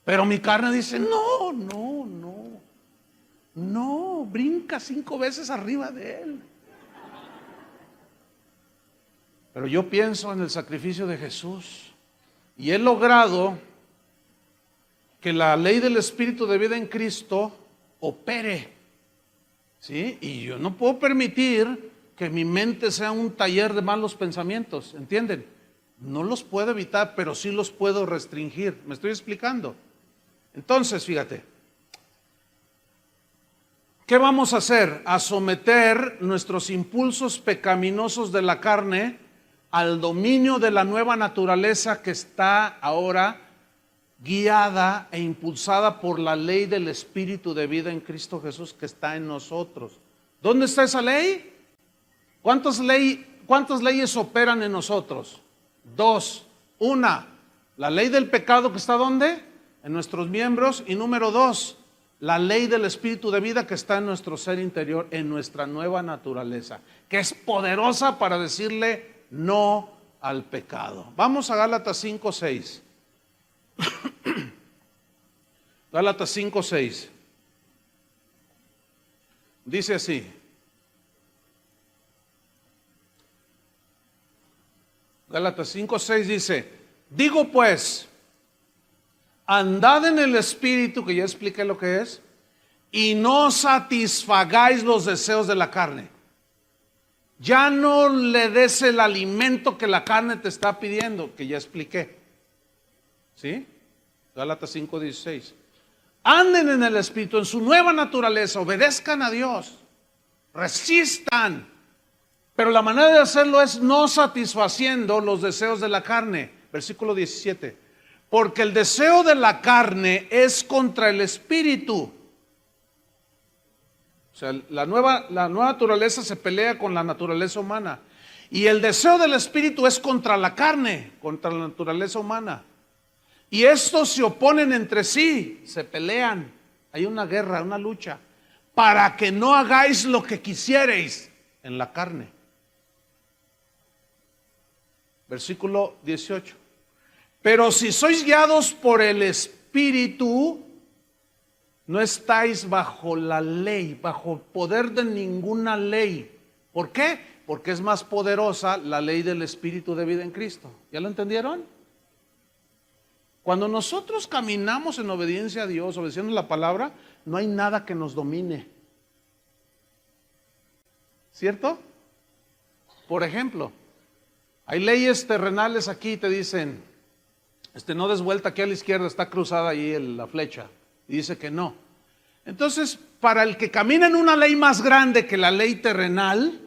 [SPEAKER 1] Pero mi carne dice, no, brinca 5 veces arriba de él. Pero yo pienso en el sacrificio de Jesús y he logrado que la ley del Espíritu de vida en Cristo opere, ¿sí? Y yo no puedo permitir que mi mente sea un taller de malos pensamientos, ¿entienden? No los puedo evitar, pero sí los puedo restringir. ¿Me estoy explicando? Entonces, fíjate, ¿qué vamos a hacer? A someter nuestros impulsos pecaminosos de la carne al dominio de la nueva naturaleza que está ahora guiada e impulsada por la ley del Espíritu de vida en Cristo Jesús que está en nosotros. ¿Dónde está esa ley? ¿Cuántas leyes operan en nosotros? 2. Una, la ley del pecado que está ¿dónde? En nuestros miembros. Y número 2, la ley del Espíritu de vida que está en nuestro ser interior, en nuestra nueva naturaleza, que es poderosa para decirle no al pecado. Vamos a Gálatas 5:6. Gálatas 5:6. Dice así: Gálatas 5:6 dice, digo pues, andad en el Espíritu, que ya expliqué lo que es, y no satisfagáis los deseos de la carne. Ya no le des el alimento que la carne te está pidiendo, que ya expliqué. ¿Sí? Gálatas 5:16. Anden en el Espíritu, en su nueva naturaleza, obedezcan a Dios, resistan. Pero la manera de hacerlo es no satisfaciendo los deseos de la carne. Versículo 17. Porque el deseo de la carne es contra el Espíritu. O sea, la nueva naturaleza se pelea con la naturaleza humana. Y el deseo del Espíritu es contra la carne, contra la naturaleza humana. Y estos se oponen entre sí, se pelean. Hay una guerra, una lucha, para que no hagáis lo que quisierais en la carne. Versículo 18. Pero si sois guiados por el Espíritu, no estáis bajo la ley, bajo poder de ninguna ley. ¿Por qué? Porque es más poderosa la ley del Espíritu de vida en Cristo. ¿Ya lo entendieron? Cuando nosotros caminamos en obediencia a Dios, obedeciendo la palabra, no hay nada que nos domine. ¿Cierto? Por ejemplo, hay leyes terrenales aquí, te dicen, No des vuelta, aquí a la izquierda está cruzada ahí la flecha. Y dice que no. Entonces, para el que camina en una ley más grande que la ley terrenal,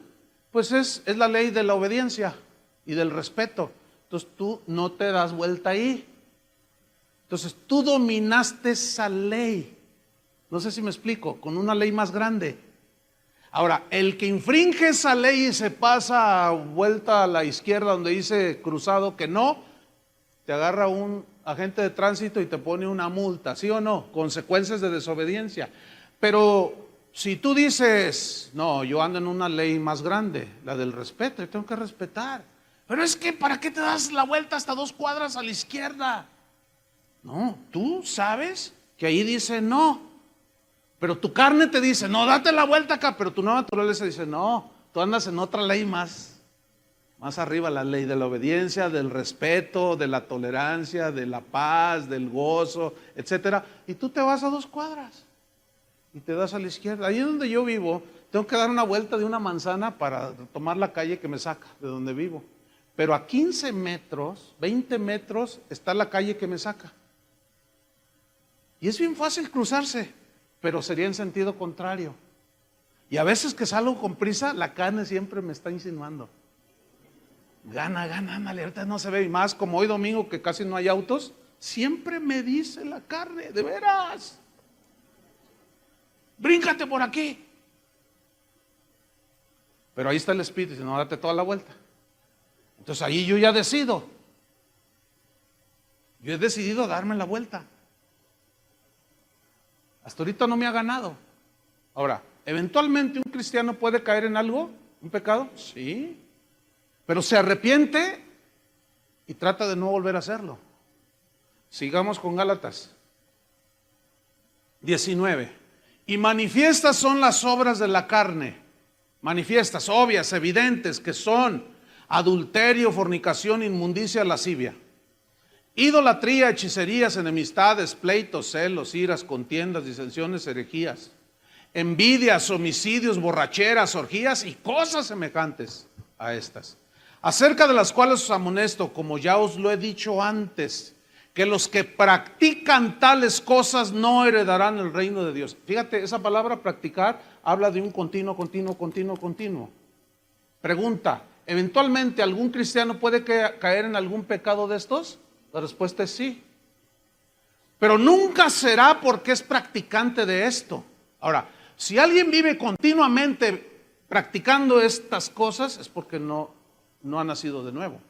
[SPEAKER 1] pues es la ley de la obediencia y del respeto. Entonces tú no te das vuelta ahí. Entonces tú dominaste esa ley. No sé si me explico, con una ley más grande. Ahora, el que infringe esa ley y se pasa vuelta a la izquierda donde dice cruzado que no, te agarra un agente de tránsito y te pone una multa, ¿sí o no? Consecuencias de desobediencia. Pero si tú dices, no, yo ando en una ley más grande, la del respeto, yo tengo que respetar. Pero es que, ¿para qué te das la vuelta hasta 2 cuadras a la izquierda? No, tú sabes que ahí dice no. Pero tu carne te dice, no, date la vuelta acá. Pero tu nueva naturaleza dice, no, tú andas en otra ley más arriba, la ley de la obediencia, del respeto, de la tolerancia, de la paz, del gozo, etcétera. Y tú te vas a 2 cuadras y te das a la izquierda. Ahí donde yo vivo, tengo que dar una vuelta de una manzana para tomar la calle que me saca de donde vivo. Pero a 15 metros, 20 metros está la calle que me saca. Y es bien fácil cruzarse, pero sería en sentido contrario. Y a veces que salgo con prisa, la carne siempre me está insinuando. Gana, ándale, ahorita no se ve. Y más como hoy domingo que casi no hay autos, siempre me dice la carne, de veras, bríncate por aquí. Pero ahí está el Espíritu, dice, no, date toda la vuelta. Entonces ahí yo ya decido. Yo he decidido darme la vuelta. Hasta ahorita no me ha ganado. Ahora, ¿eventualmente un cristiano puede caer en algo? ¿Un pecado? Sí. Pero se arrepiente y trata de no volver a hacerlo. Sigamos con Gálatas 19. Y manifiestas son las obras de la carne. Manifiestas, obvias, evidentes, que son adulterio, fornicación, inmundicia, lascivia, idolatría, hechicerías, enemistades, pleitos, celos, iras, contiendas, disensiones, herejías, envidias, homicidios, borracheras, orgías y cosas semejantes a estas, acerca de las cuales os amonesto, como ya os lo he dicho antes, que los que practican tales cosas no heredarán el reino de Dios. Fíjate, esa palabra practicar habla de un continuo. Pregunta, ¿eventualmente algún cristiano puede caer en algún pecado de estos? La respuesta es sí. Pero nunca será porque es practicante de esto. Ahora, si alguien vive continuamente practicando estas cosas, es porque no ha nacido de nuevo.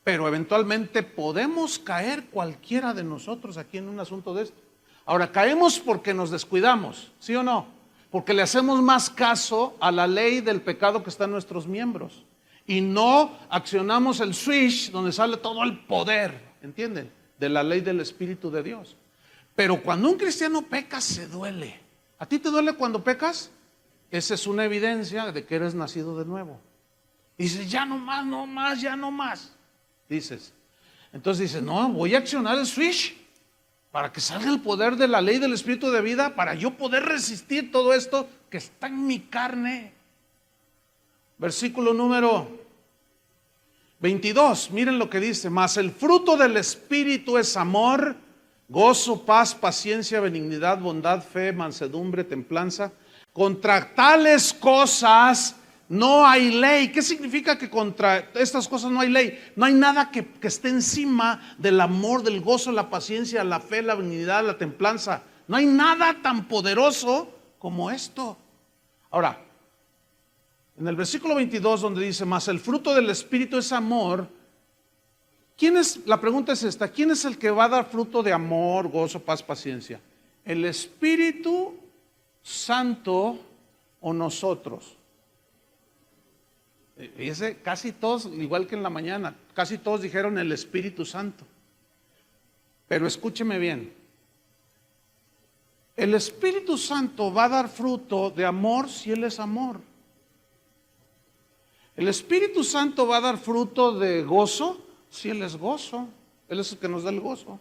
[SPEAKER 1] Pero eventualmente podemos caer cualquiera de nosotros aquí en un asunto de esto. Ahora, caemos porque nos descuidamos, ¿sí o no? Porque le hacemos más caso a la ley del pecado que está en nuestros miembros. Y no accionamos el switch donde sale todo el poder, ¿entienden? De la ley del Espíritu de Dios. Pero cuando un cristiano peca, se duele. ¿A ti te duele cuando pecas? Esa es una evidencia de que eres nacido de nuevo. Y dices, ya no más, ya no más. Dices. Entonces dices, no, voy a accionar el switch para que salga el poder de la ley del Espíritu de vida, para yo poder resistir todo esto que está en mi carne. Versículo número 22, miren lo que dice: mas el fruto del Espíritu es amor, gozo, paz, paciencia, benignidad, bondad, fe, mansedumbre, templanza. Contra tales cosas no hay ley. ¿Qué significa que contra estas cosas no hay ley? No hay nada que esté encima del amor, del gozo, la paciencia, la fe, la benignidad, la templanza. No hay nada tan poderoso como esto. Ahora, en el versículo 22 donde dice, mas el fruto del Espíritu es amor, la pregunta es esta: ¿quién es el que va a dar fruto de amor, gozo, paz, paciencia? ¿El Espíritu Santo o nosotros? Fíjese, casi todos, igual que en la mañana, casi todos dijeron el Espíritu Santo. Pero escúcheme bien, el Espíritu Santo va a dar fruto de amor si Él es amor. El Espíritu Santo va a dar fruto de gozo si Él es gozo. Él es el que nos da el gozo.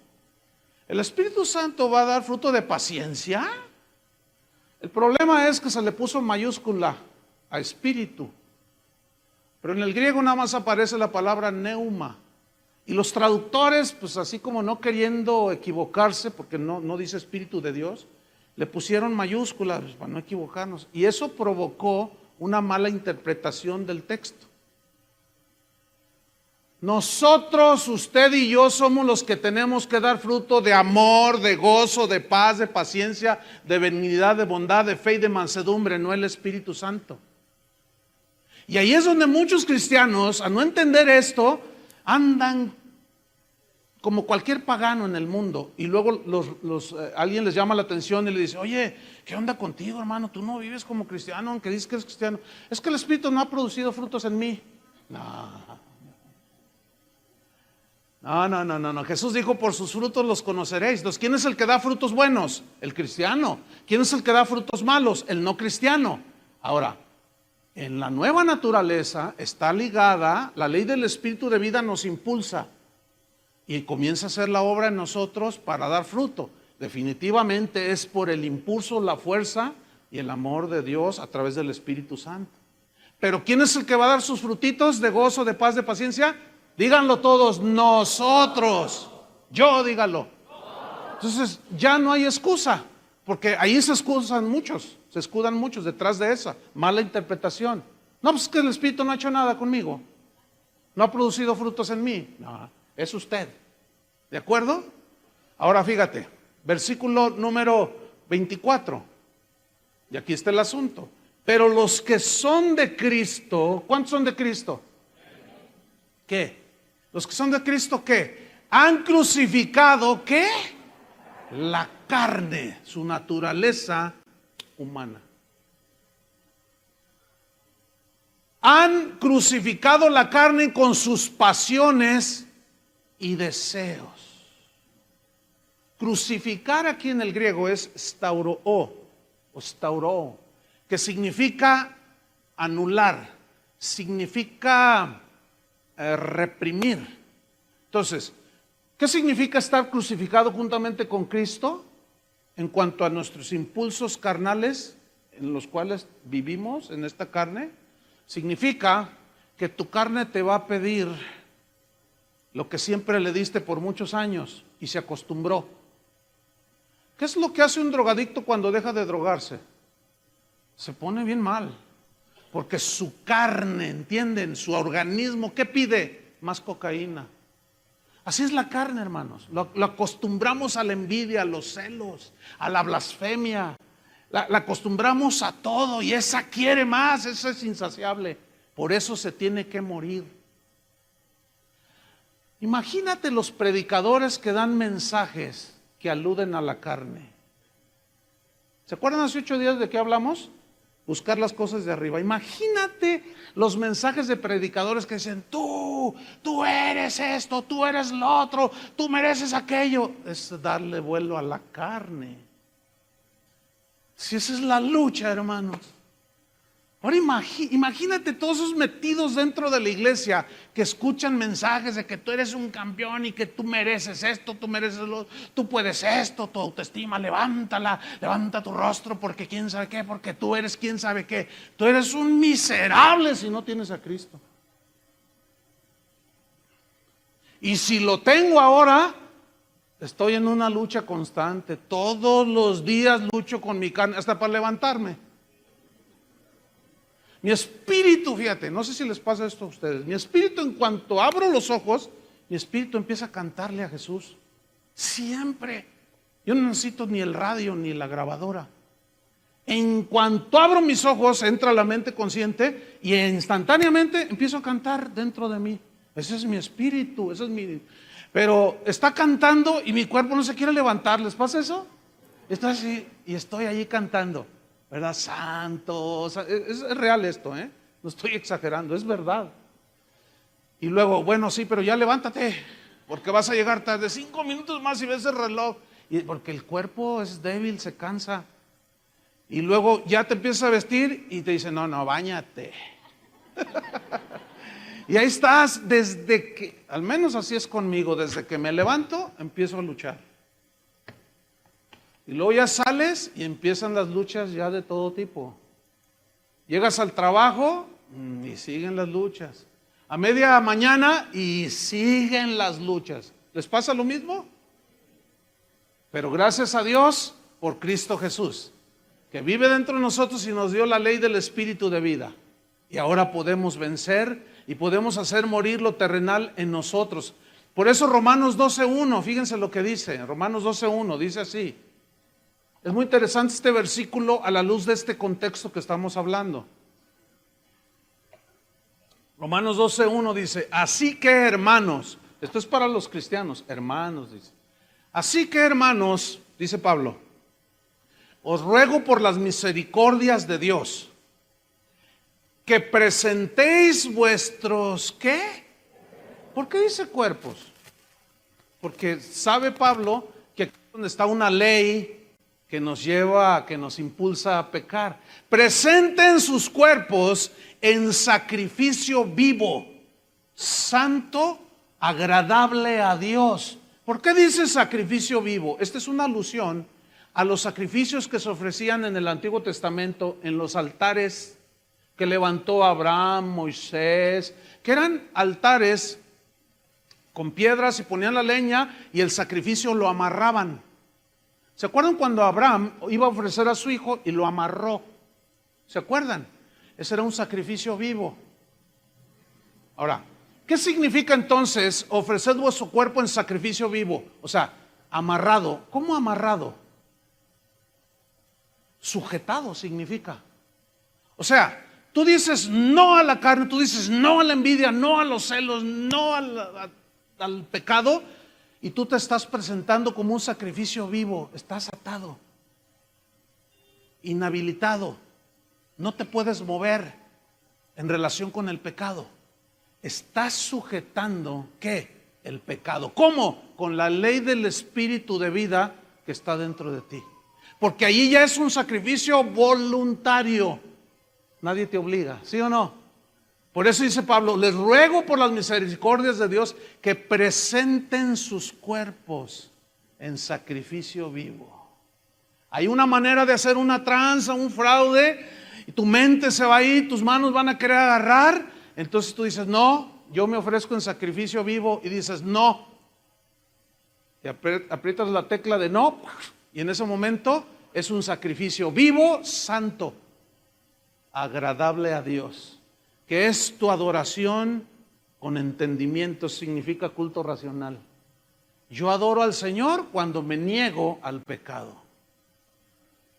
[SPEAKER 1] El Espíritu Santo va a dar fruto de paciencia. El problema es que se le puso mayúscula a espíritu. Pero en el griego nada más aparece la palabra neuma. Y los traductores, pues así como no queriendo equivocarse, porque no dice Espíritu de Dios, le pusieron mayúsculas para no equivocarnos. Y eso provocó una mala interpretación del texto. Nosotros, usted y yo, somos los que tenemos que dar fruto de amor, de gozo, de paz, de paciencia, de benignidad, de bondad, de fe y de mansedumbre, no el Espíritu Santo. Y ahí es donde muchos cristianos, a no entender esto, andan como cualquier pagano en el mundo. Y luego alguien les llama la atención y le dice: oye, ¿qué onda contigo, hermano? Tú no vives como cristiano, aunque dices que eres cristiano. Es que el Espíritu no ha producido frutos en mí. No. Jesús dijo: por sus frutos los conoceréis. Entonces, ¿quién es el que da frutos buenos? El cristiano. ¿Quién es el que da frutos malos? El no cristiano. Ahora, en la nueva naturaleza está ligada, la ley del Espíritu de vida nos impulsa y comienza a hacer la obra en nosotros para dar fruto. Definitivamente es por el impulso, la fuerza y el amor de Dios a través del Espíritu Santo. Pero ¿quién es el que va a dar sus frutitos de gozo, de paz, de paciencia? Díganlo todos: nosotros. Yo, díganlo. Entonces ya no hay excusa, porque ahí se escudan muchos detrás de esa mala interpretación. No, pues que el Espíritu no ha hecho nada conmigo, no ha producido frutos en mí. No, es usted. ¿De acuerdo? Ahora fíjate, versículo número 24. Y aquí está el asunto. Pero los que son de Cristo, ¿cuántos son de Cristo? ¿Qué? Los que son de Cristo, ¿qué? Han crucificado, ¿qué? La carne, su naturaleza humana. Han crucificado la carne con sus pasiones y deseos. Crucificar aquí en el griego es stauroo, que significa anular, significa reprimir. Entonces, ¿qué significa estar crucificado juntamente con Cristo en cuanto a nuestros impulsos carnales en los cuales vivimos en esta carne? Significa que tu carne te va a pedir lo que siempre le diste por muchos años y se acostumbró. ¿Qué es lo que hace un drogadicto cuando deja de drogarse? Se pone bien mal, porque su carne, ¿entienden? Su organismo, ¿qué pide? Más cocaína. Así es la carne, hermanos. Lo acostumbramos a la envidia, a los celos, a la blasfemia. La acostumbramos a todo y esa quiere más, esa es insaciable. Por eso se tiene que morir. Imagínate los predicadores que dan mensajes que aluden a la carne. ¿Se acuerdan hace 8 días de qué hablamos? Buscar las cosas de arriba. Imagínate los mensajes de predicadores que dicen: tú eres esto, tú eres lo otro, tú mereces aquello. Es darle vuelo a la carne. Si esa es la lucha, hermanos. Ahora imagínate todos esos metidos dentro de la iglesia que escuchan mensajes de que tú eres un campeón y que tú mereces esto, tú mereces lo otro, tú puedes esto, tu autoestima, levántala, levanta tu rostro porque quién sabe qué, porque tú eres quién sabe qué. Tú eres un miserable si no tienes a Cristo. Y si lo tengo ahora, estoy en una lucha constante. Todos los días lucho con mi carne, hasta para levantarme. Mi espíritu, fíjate, no sé si les pasa esto a ustedes. Mi espíritu, en cuanto abro los ojos, mi espíritu empieza a cantarle a Jesús. Siempre. Yo no necesito ni el radio ni la grabadora. En cuanto abro mis ojos, entra la mente consciente y instantáneamente empiezo a cantar dentro de mí. Ese es mi espíritu, ese es mi... Pero está cantando y mi cuerpo no se quiere levantar. ¿Les pasa eso? Estoy así y estoy allí cantando, ¿verdad? Santo, es real esto, no estoy exagerando, es verdad. Y luego, bueno, sí, pero ya levántate, porque vas a llegar tarde. 5 minutos más y ves el reloj. Y porque el cuerpo es débil, se cansa. Y luego ya te empiezas a vestir y te dicen: no, báñate. Y ahí estás desde que, al menos así es conmigo, desde que me levanto, empiezo a luchar. Y luego ya sales y empiezan las luchas ya de todo tipo. Llegas al trabajo y siguen las luchas. a media mañana y siguen las luchas. ¿Les pasa lo mismo? Pero gracias a Dios por Cristo Jesús, que vive dentro de nosotros y nos dio la ley del Espíritu de vida. Y ahora podemos vencer y podemos hacer morir lo terrenal en nosotros. Por eso Romanos 12:1, fíjense lo que dice, Romanos 12:1, dice así. Es muy interesante este versículo a la luz de este contexto que estamos hablando. Romanos 12:1 dice, así que hermanos, esto es para los cristianos, hermanos, dice. Así que hermanos, dice Pablo, os ruego por las misericordias de Dios, que presentéis vuestros, ¿qué? ¿Por qué dice cuerpos? Porque sabe Pablo que aquí es donde está una ley que nos lleva, que nos impulsa a pecar. Presenten sus cuerpos en sacrificio vivo, santo, agradable a Dios. ¿Por qué dice sacrificio vivo? Esta es una alusión a los sacrificios que se ofrecían en el Antiguo Testamento en los altares que levantó Abraham, Moisés, que eran altares con piedras y ponían la leña y el sacrificio lo amarraban. ¿Se acuerdan cuando Abraham iba a ofrecer a su hijo y lo amarró? ¿Se acuerdan? Ese era un sacrificio vivo. Ahora, ¿qué significa entonces ofrecer vuestro cuerpo en sacrificio vivo? O sea, amarrado. ¿Cómo amarrado? Sujetado significa. O sea, tú dices no a la carne, tú dices no a la envidia, no a los celos, no al pecado, y tú te estás presentando como un sacrificio vivo. Estás atado, inhabilitado, no te puedes mover en relación con el pecado. Estás sujetando, ¿qué? El pecado. ¿Cómo? Con la ley del Espíritu de vida que está dentro de ti. Porque allí ya es un sacrificio voluntario. Nadie te obliga, ¿sí o no? Por eso dice Pablo, les ruego por las misericordias de Dios que presenten sus cuerpos en sacrificio vivo. Hay una manera de hacer una tranza, un fraude, y tu mente se va ahí, tus manos van a querer agarrar. Entonces tú dices, no, yo me ofrezco en sacrificio vivo, y dices, no. Y aprietas la tecla de no, y en ese momento es un sacrificio vivo, santo, agradable a Dios, que es tu adoración con entendimiento, significa culto racional. Yo adoro al Señor cuando me niego al pecado.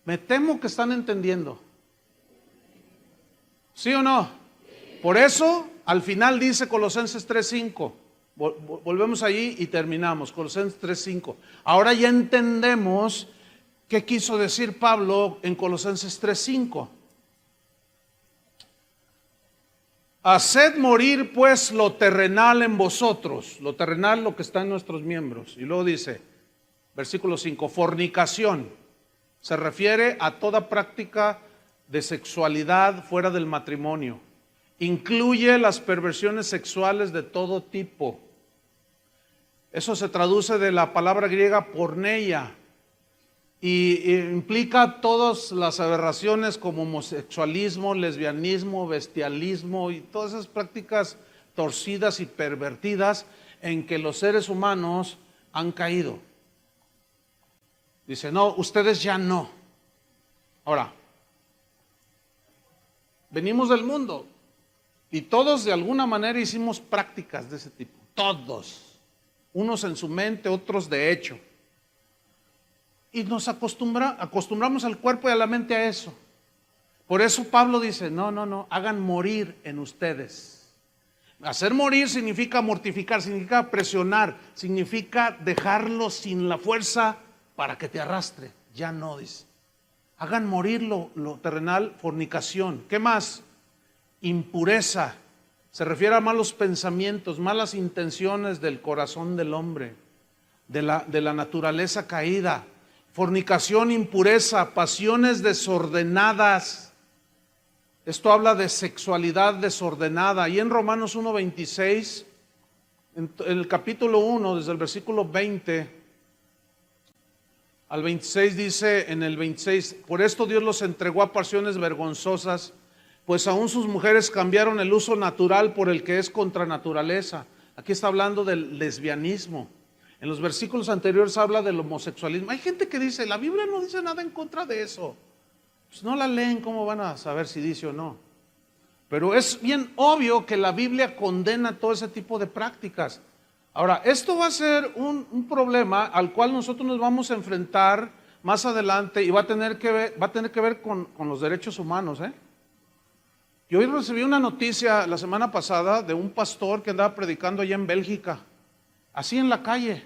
[SPEAKER 1] Me temo que están entendiendo. ¿Sí o no? Por eso, al final dice Colosenses 3:5. Volvemos allí y terminamos. Colosenses 3:5. Ahora ya entendemos qué quiso decir Pablo en Colosenses 3:5. Haced morir pues lo terrenal en vosotros, lo terrenal, lo que está en nuestros miembros. Y luego dice, versículo 5, fornicación. Se refiere a toda práctica de sexualidad fuera del matrimonio. Incluye las perversiones sexuales de todo tipo. Eso se traduce de la palabra griega porneia. Y implica todas las aberraciones como homosexualismo, lesbianismo, bestialismo y todas esas prácticas torcidas y pervertidas en que los seres humanos han caído. Dice, no, ustedes ya no. Ahora, venimos del mundo y todos de alguna manera hicimos prácticas de ese tipo. Todos. Unos en su mente, otros de hecho. Y nos acostumbramos al cuerpo y a la mente a eso. Por eso Pablo dice, no, hagan morir en ustedes. Hacer morir significa mortificar, significa presionar, significa dejarlo sin la fuerza para que te arrastre. Ya no, dice. Hagan morir lo terrenal, fornicación. ¿Qué más? Impureza. Se refiere a malos pensamientos, malas intenciones del corazón del hombre, de la naturaleza caída. Fornicación, impureza, pasiones desordenadas. Esto habla de sexualidad desordenada. Y en Romanos 1:26, en el capítulo 1, desde el versículo 20 al 26, dice en el 26, por esto Dios los entregó a pasiones vergonzosas, pues aún sus mujeres cambiaron el uso natural por el que es contra naturaleza. Aquí está hablando del lesbianismo. En los versículos anteriores habla del homosexualismo. Hay gente que dice, la Biblia no dice nada en contra de eso. Pues no la leen, ¿cómo van a saber si dice o no? Pero es bien obvio que la Biblia condena todo ese tipo de prácticas. Ahora, esto va a ser un problema al cual nosotros nos vamos a enfrentar más adelante y va a tener que ver con los derechos humanos. Yo hoy recibí una noticia la semana pasada de un pastor que andaba predicando allá en Bélgica, así en la calle.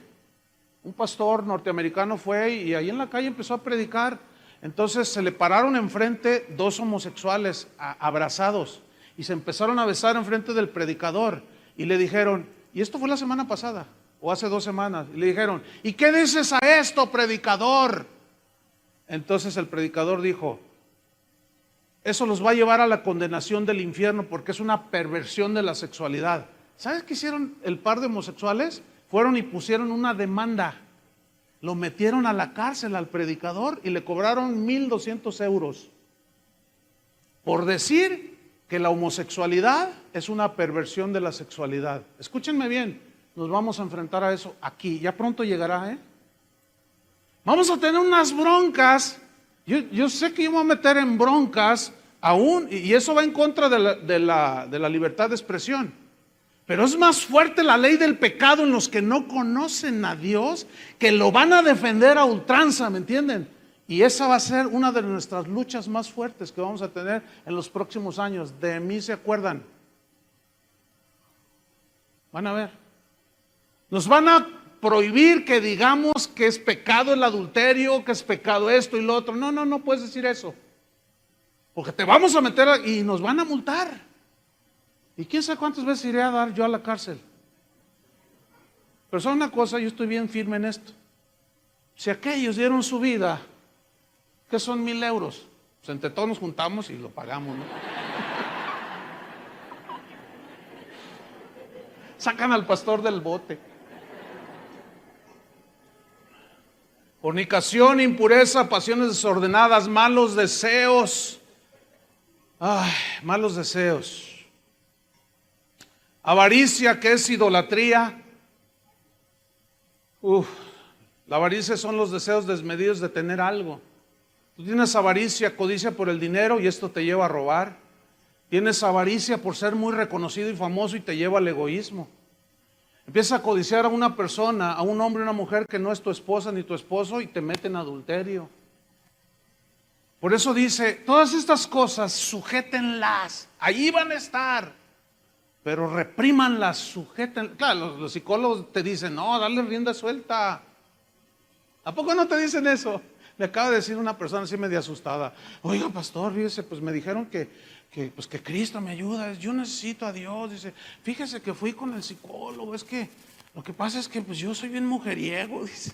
[SPEAKER 1] Un pastor norteamericano fue y ahí en la calle empezó a predicar. Entonces se le pararon enfrente dos homosexuales abrazados y se empezaron a besar enfrente del predicador y le dijeron, y esto fue la semana pasada o hace 2 semanas, y le dijeron, ¿y qué dices a esto, predicador? Entonces el predicador dijo, eso los va a llevar a la condenación del infierno porque es una perversión de la sexualidad. ¿Sabes qué hicieron el par de homosexuales? Fueron y pusieron una demanda. Lo metieron a la cárcel al predicador y le cobraron 1,200 euros por decir que la homosexualidad es una perversión de la sexualidad. Escúchenme bien, nos vamos a enfrentar a eso aquí. Ya pronto llegará, Vamos a tener unas broncas. Yo sé que yo me voy a meter en broncas aún, y eso va en contra de la libertad de expresión. Pero es más fuerte la ley del pecado en los que no conocen a Dios, que lo van a defender a ultranza, ¿me entienden? Y esa va a ser una de nuestras luchas más fuertes que vamos a tener en los próximos años. De mí se acuerdan. Van a ver. Nos van a prohibir que digamos que es pecado el adulterio, que es pecado esto y lo otro. No puedes decir eso. Porque te vamos a meter y nos van a multar. ¿Y quién sabe cuántas veces iré a dar yo a la cárcel? Pero sabe una cosa, yo estoy bien firme en esto. Si aquellos dieron su vida, ¿qué son 1,000 euros? Pues entre todos nos juntamos y lo pagamos, ¿no? Sacan al pastor del bote. Fornicación, impureza, pasiones desordenadas, malos deseos. Ay, malos deseos. Avaricia, que es idolatría. La avaricia son los deseos desmedidos de tener algo. Tú tienes avaricia, codicia por el dinero y esto te lleva a robar. Tienes avaricia por ser muy reconocido y famoso y te lleva al egoísmo. Empiezas a codiciar a una persona, a un hombre o una mujer que no es tu esposa ni tu esposo y te mete en adulterio. Por eso dice, todas estas cosas sujétenlas, ahí van a estar. Pero reprímanlas, sujeten. Claro, los psicólogos te dicen, no, dale rienda suelta. ¿A poco no te dicen eso? Me acaba de decir una persona así medio asustada. Oiga, pastor, fíjese, pues me dijeron que Cristo me ayuda. Yo necesito a Dios. Dice, fíjese que fui con el psicólogo. Es que lo que pasa es que pues yo soy bien mujeriego. Dice.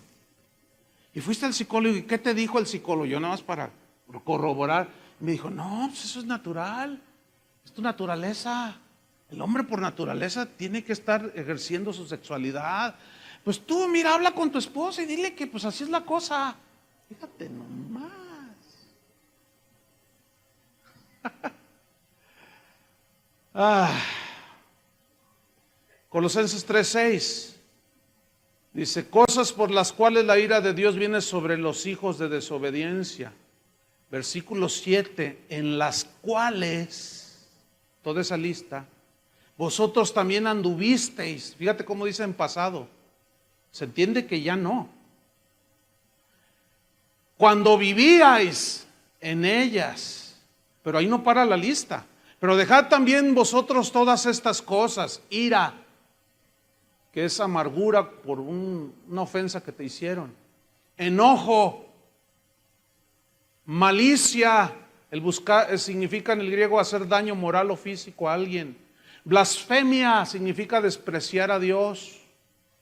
[SPEAKER 1] Y fuiste al psicólogo. ¿Y qué te dijo el psicólogo? Yo nada más para corroborar. Me dijo, no, pues eso es natural. Es tu naturaleza. El hombre por naturaleza tiene que estar ejerciendo su sexualidad. Pues tú, mira, habla con tu esposa y dile que pues así es la cosa. Fíjate nomás. Colosenses 3:6 dice, cosas por las cuales la ira de Dios viene sobre los hijos de desobediencia. Versículo 7, en las cuales, toda esa lista, vosotros también anduvisteis. Fíjate cómo dice en pasado. Se entiende que ya no. Cuando vivíais en ellas. Pero ahí no para la lista. Pero dejad también vosotros todas estas cosas. Ira, que es amargura por una ofensa que te hicieron. Enojo. Malicia. El buscar significa en el griego hacer daño moral o físico a alguien. Blasfemia significa despreciar a Dios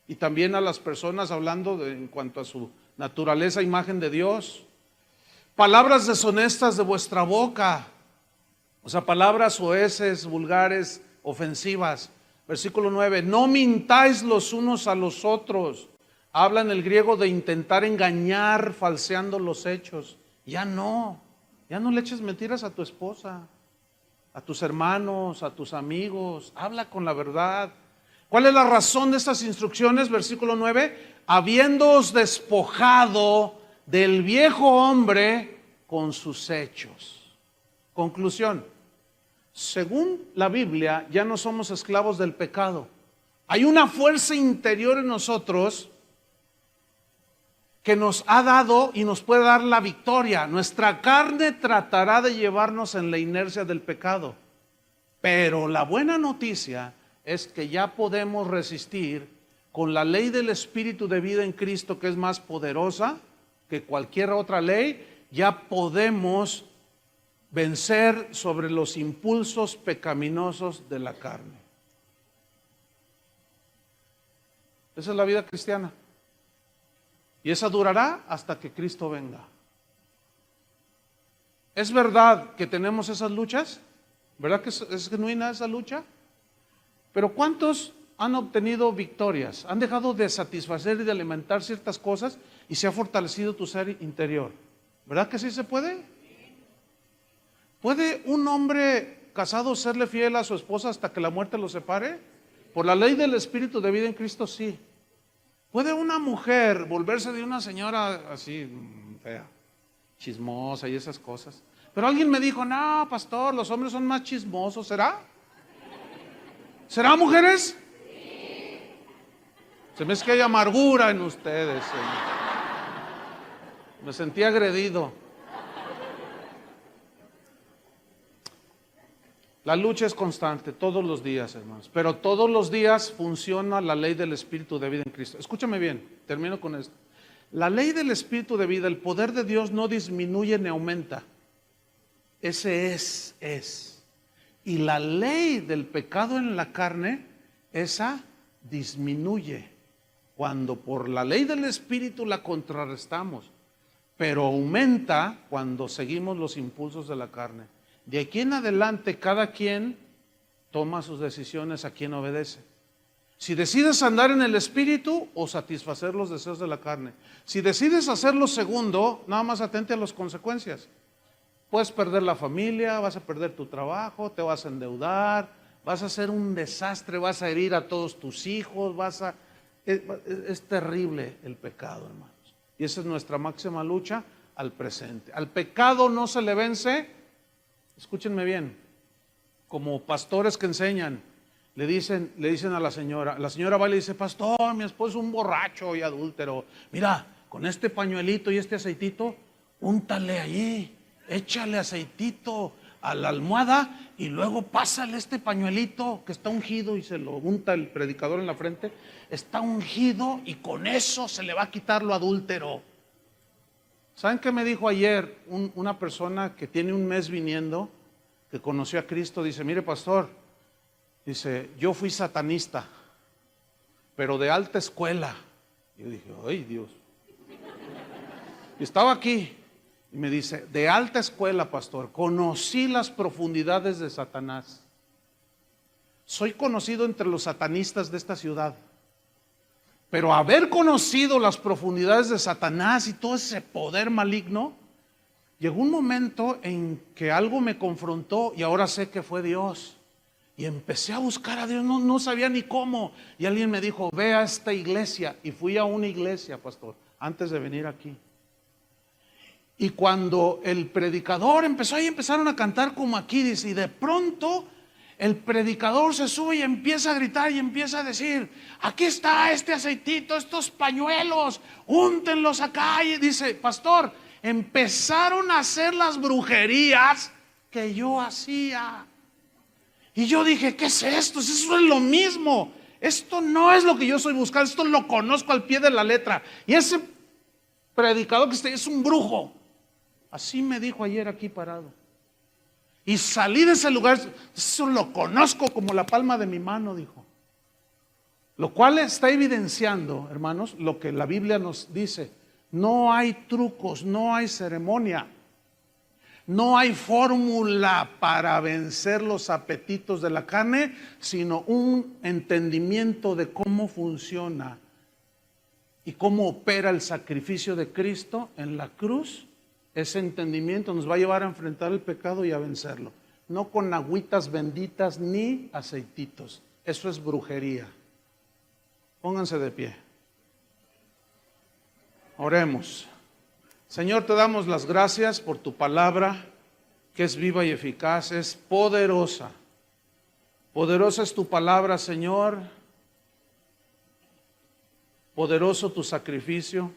[SPEAKER 1] y también a las personas, hablando en cuanto a su naturaleza, imagen de Dios. Palabras deshonestas de vuestra boca, o sea, palabras soeces, vulgares, ofensivas. Versículo 9, no mintáis los unos a los otros. Habla en el griego de intentar engañar, falseando los hechos. Ya no le eches mentiras a tu esposa. a tus hermanos, a tus amigos, habla con la verdad. ¿Cuál es la razón de estas instrucciones? Versículo 9, habiéndoos despojado del viejo hombre con sus hechos. Conclusión, según la Biblia, ya no somos esclavos del pecado. Hay una fuerza interior en nosotros que nos ha dado y nos puede dar la victoria. Nuestra carne tratará de llevarnos en la inercia del pecado, pero la buena noticia es que ya podemos resistir con la ley del Espíritu de vida en Cristo, que es más poderosa que cualquier otra ley. Ya podemos vencer sobre los impulsos pecaminosos de la carne. Esa es la vida cristiana. Y esa durará hasta que Cristo venga. ¿Es verdad que tenemos esas luchas? ¿Verdad que es genuina esa lucha? Pero ¿cuántos han obtenido victorias? Han dejado de satisfacer y de alimentar ciertas cosas y se ha fortalecido tu ser interior. ¿Verdad que sí se puede? ¿Puede un hombre casado serle fiel a su esposa hasta que la muerte lo separe? Por la ley del Espíritu de vida en Cristo, sí. ¿Puede una mujer volverse de una señora así fea, chismosa y esas cosas? Pero alguien me dijo, no, pastor, los hombres son más chismosos. ¿Será? ¿Será, mujeres? Sí. Se me hace que hay amargura en ustedes. Me sentí agredido. La lucha es constante, todos los días, hermanos. Pero todos los días funciona la ley del Espíritu de vida en Cristo. Escúchame bien, termino con esto. La ley del Espíritu de vida, el poder de Dios no disminuye ni aumenta. Ese es. Y la ley del pecado en la carne, esa disminuye. Cuando por la ley del Espíritu la contrarrestamos. Pero aumenta cuando seguimos los impulsos de la carne. De aquí en adelante, cada quien toma sus decisiones a quien obedece. Si decides andar en el Espíritu o satisfacer los deseos de la carne. Si decides hacer lo segundo, nada más atente a las consecuencias. Puedes perder la familia, vas a perder tu trabajo, te vas a endeudar, vas a hacer un desastre, vas a herir a todos tus hijos, es terrible el pecado, hermanos. Y esa es nuestra máxima lucha al presente. Al pecado no se le vence. Escúchenme bien, como pastores que enseñan, le dicen a la señora va y le dice, pastor, mi esposo es un borracho y adúltero, mira, con este pañuelito y este aceitito, úntale allí, échale aceitito a la almohada y luego pásale este pañuelito que está ungido, y se lo unta el predicador en la frente, está ungido y con eso se le va a quitar lo adúltero. ¿Saben qué me dijo ayer una persona que tiene un mes viniendo, que conoció a Cristo? Dice, mire pastor, dice, yo fui satanista, pero de alta escuela. Yo dije, ay Dios. Y estaba aquí y me dice, de alta escuela, pastor, conocí las profundidades de Satanás. Soy conocido entre los satanistas de esta ciudad. Pero haber conocido las profundidades de Satanás y todo ese poder maligno, llegó un momento en que algo me confrontó y ahora sé que fue Dios. Y empecé a buscar a Dios, no sabía ni cómo. Y alguien me dijo, ve a esta iglesia. Y fui a una iglesia, pastor, antes de venir aquí. Y cuando el predicador empezó, ahí empezaron a cantar como aquí, dice, y de pronto el predicador se sube y empieza a gritar y empieza a decir, aquí está este aceitito, estos pañuelos, úntenlos acá. Y dice, pastor, empezaron a hacer las brujerías que yo hacía. Y yo dije, ¿qué es esto? Eso es lo mismo. Esto no es lo que yo estoy buscando, esto lo conozco al pie de la letra. Y ese predicador que está ahí es un brujo. Así me dijo ayer aquí parado. Y salí de ese lugar, eso lo conozco como la palma de mi mano, dijo. Lo cual está evidenciando, hermanos, lo que la Biblia nos dice. No hay trucos, no hay ceremonia. No hay fórmula para vencer los apetitos de la carne, sino un entendimiento de cómo funciona y cómo opera el sacrificio de Cristo en la cruz. Ese entendimiento nos va a llevar a enfrentar el pecado y a vencerlo. no con agüitas benditas ni aceititos. Eso es brujería. Pónganse de pie. Oremos. Señor, te damos las gracias por tu palabra, que es viva y eficaz, es poderosa. Poderosa es tu palabra, Señor. Poderoso tu sacrificio.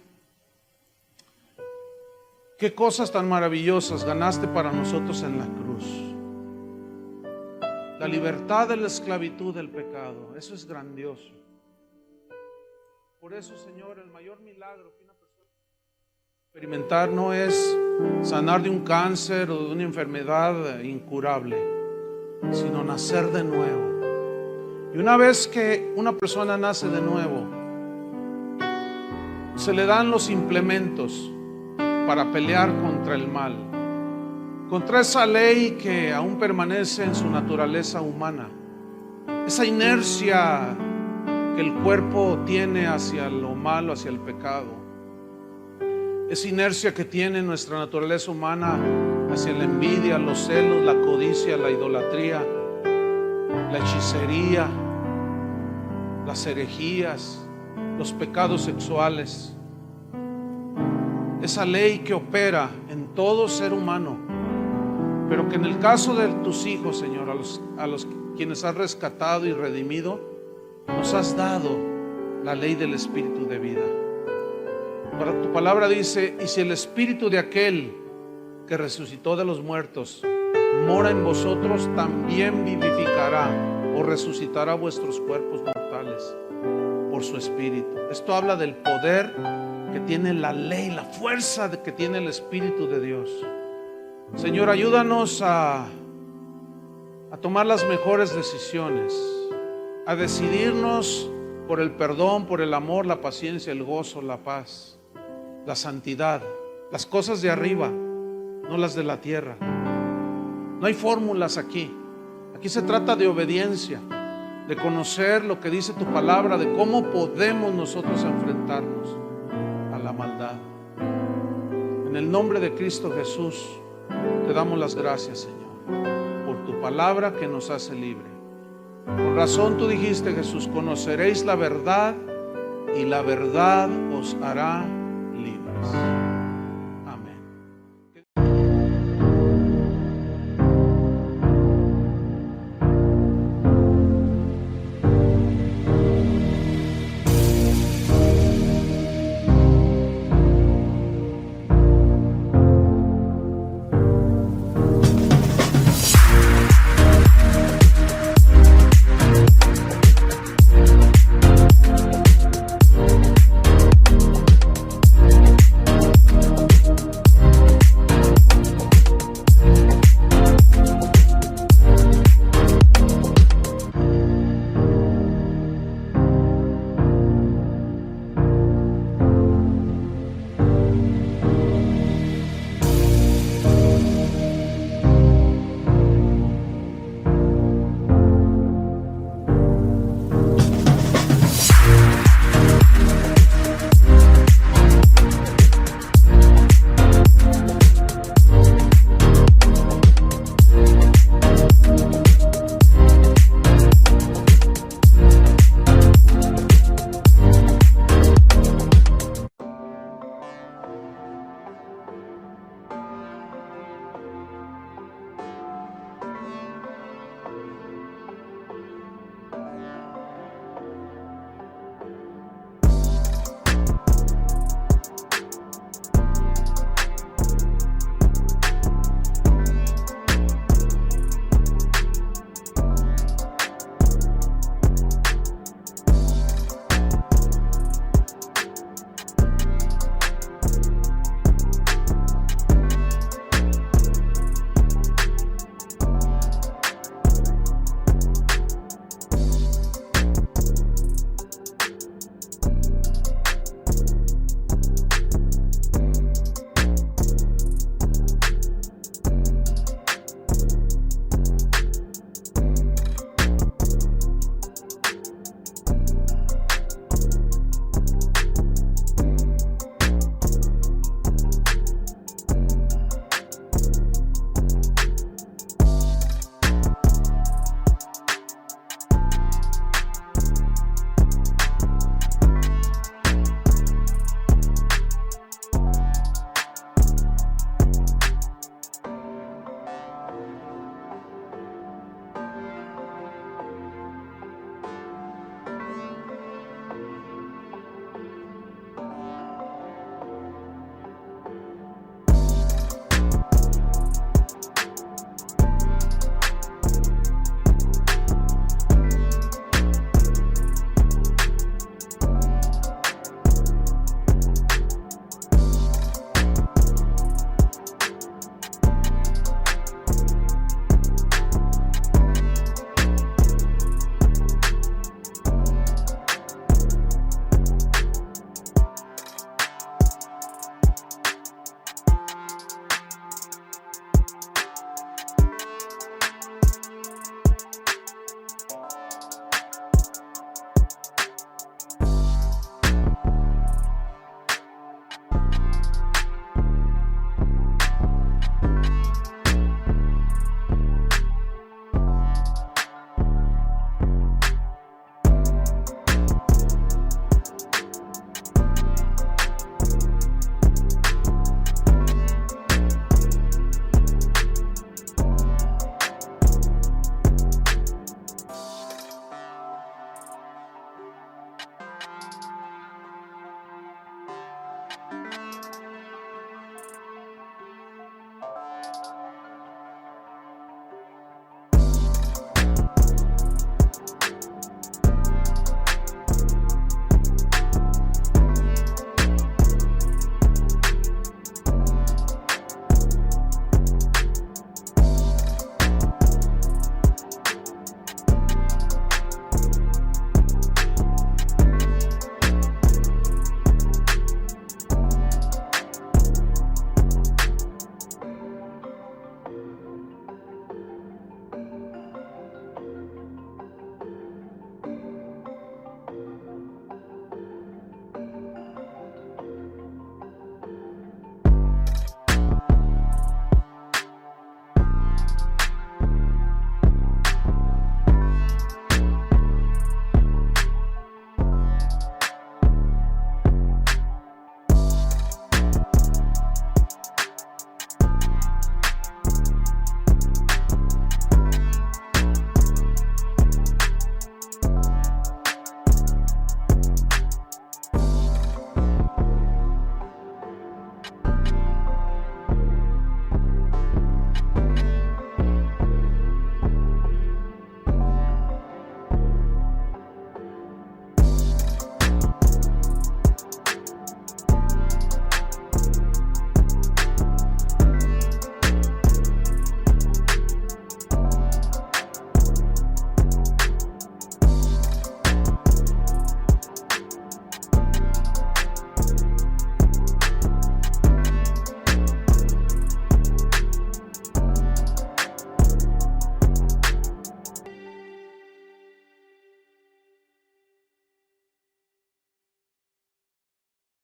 [SPEAKER 1] Qué cosas tan maravillosas ganaste para nosotros en la cruz. La libertad de la esclavitud del pecado. Eso es grandioso. Por eso, Señor, el mayor milagro que una persona puede experimentar no es sanar de un cáncer o de una enfermedad incurable, sino nacer de nuevo. Y una vez que una persona nace de nuevo, se le dan los implementos para pelear contra el mal, contra esa ley que aún permanece en su naturaleza humana, esa inercia que el cuerpo tiene hacia lo malo, hacia el pecado, esa inercia que tiene nuestra naturaleza humana hacia la envidia, los celos, la codicia, la idolatría, la hechicería, las herejías, los pecados sexuales. Esa ley que opera en todo ser humano, pero que en el caso de tus hijos, Señor, a los quienes has rescatado y redimido, nos has dado la ley del Espíritu de vida. Tu palabra dice: y si el Espíritu de aquel que resucitó de los muertos mora en vosotros, también vivificará o resucitará vuestros cuerpos mortales por su Espíritu. Esto habla del poder que tiene la ley, la fuerza que tiene el Espíritu de Dios. Señor, ayúdanos a tomar las mejores decisiones, a decidirnos por el perdón, por el amor, la paciencia, el gozo, la paz, la santidad, las cosas de arriba, no las de la tierra. No hay fórmulas aquí. Aquí se trata de obediencia, de conocer lo que dice tu palabra, de cómo podemos nosotros enfrentarnos a la maldad. En el nombre de Cristo Jesús te damos las gracias, Señor, por tu palabra que nos hace libre. Con razón tú dijiste, Jesús: conoceréis la verdad y la verdad os hará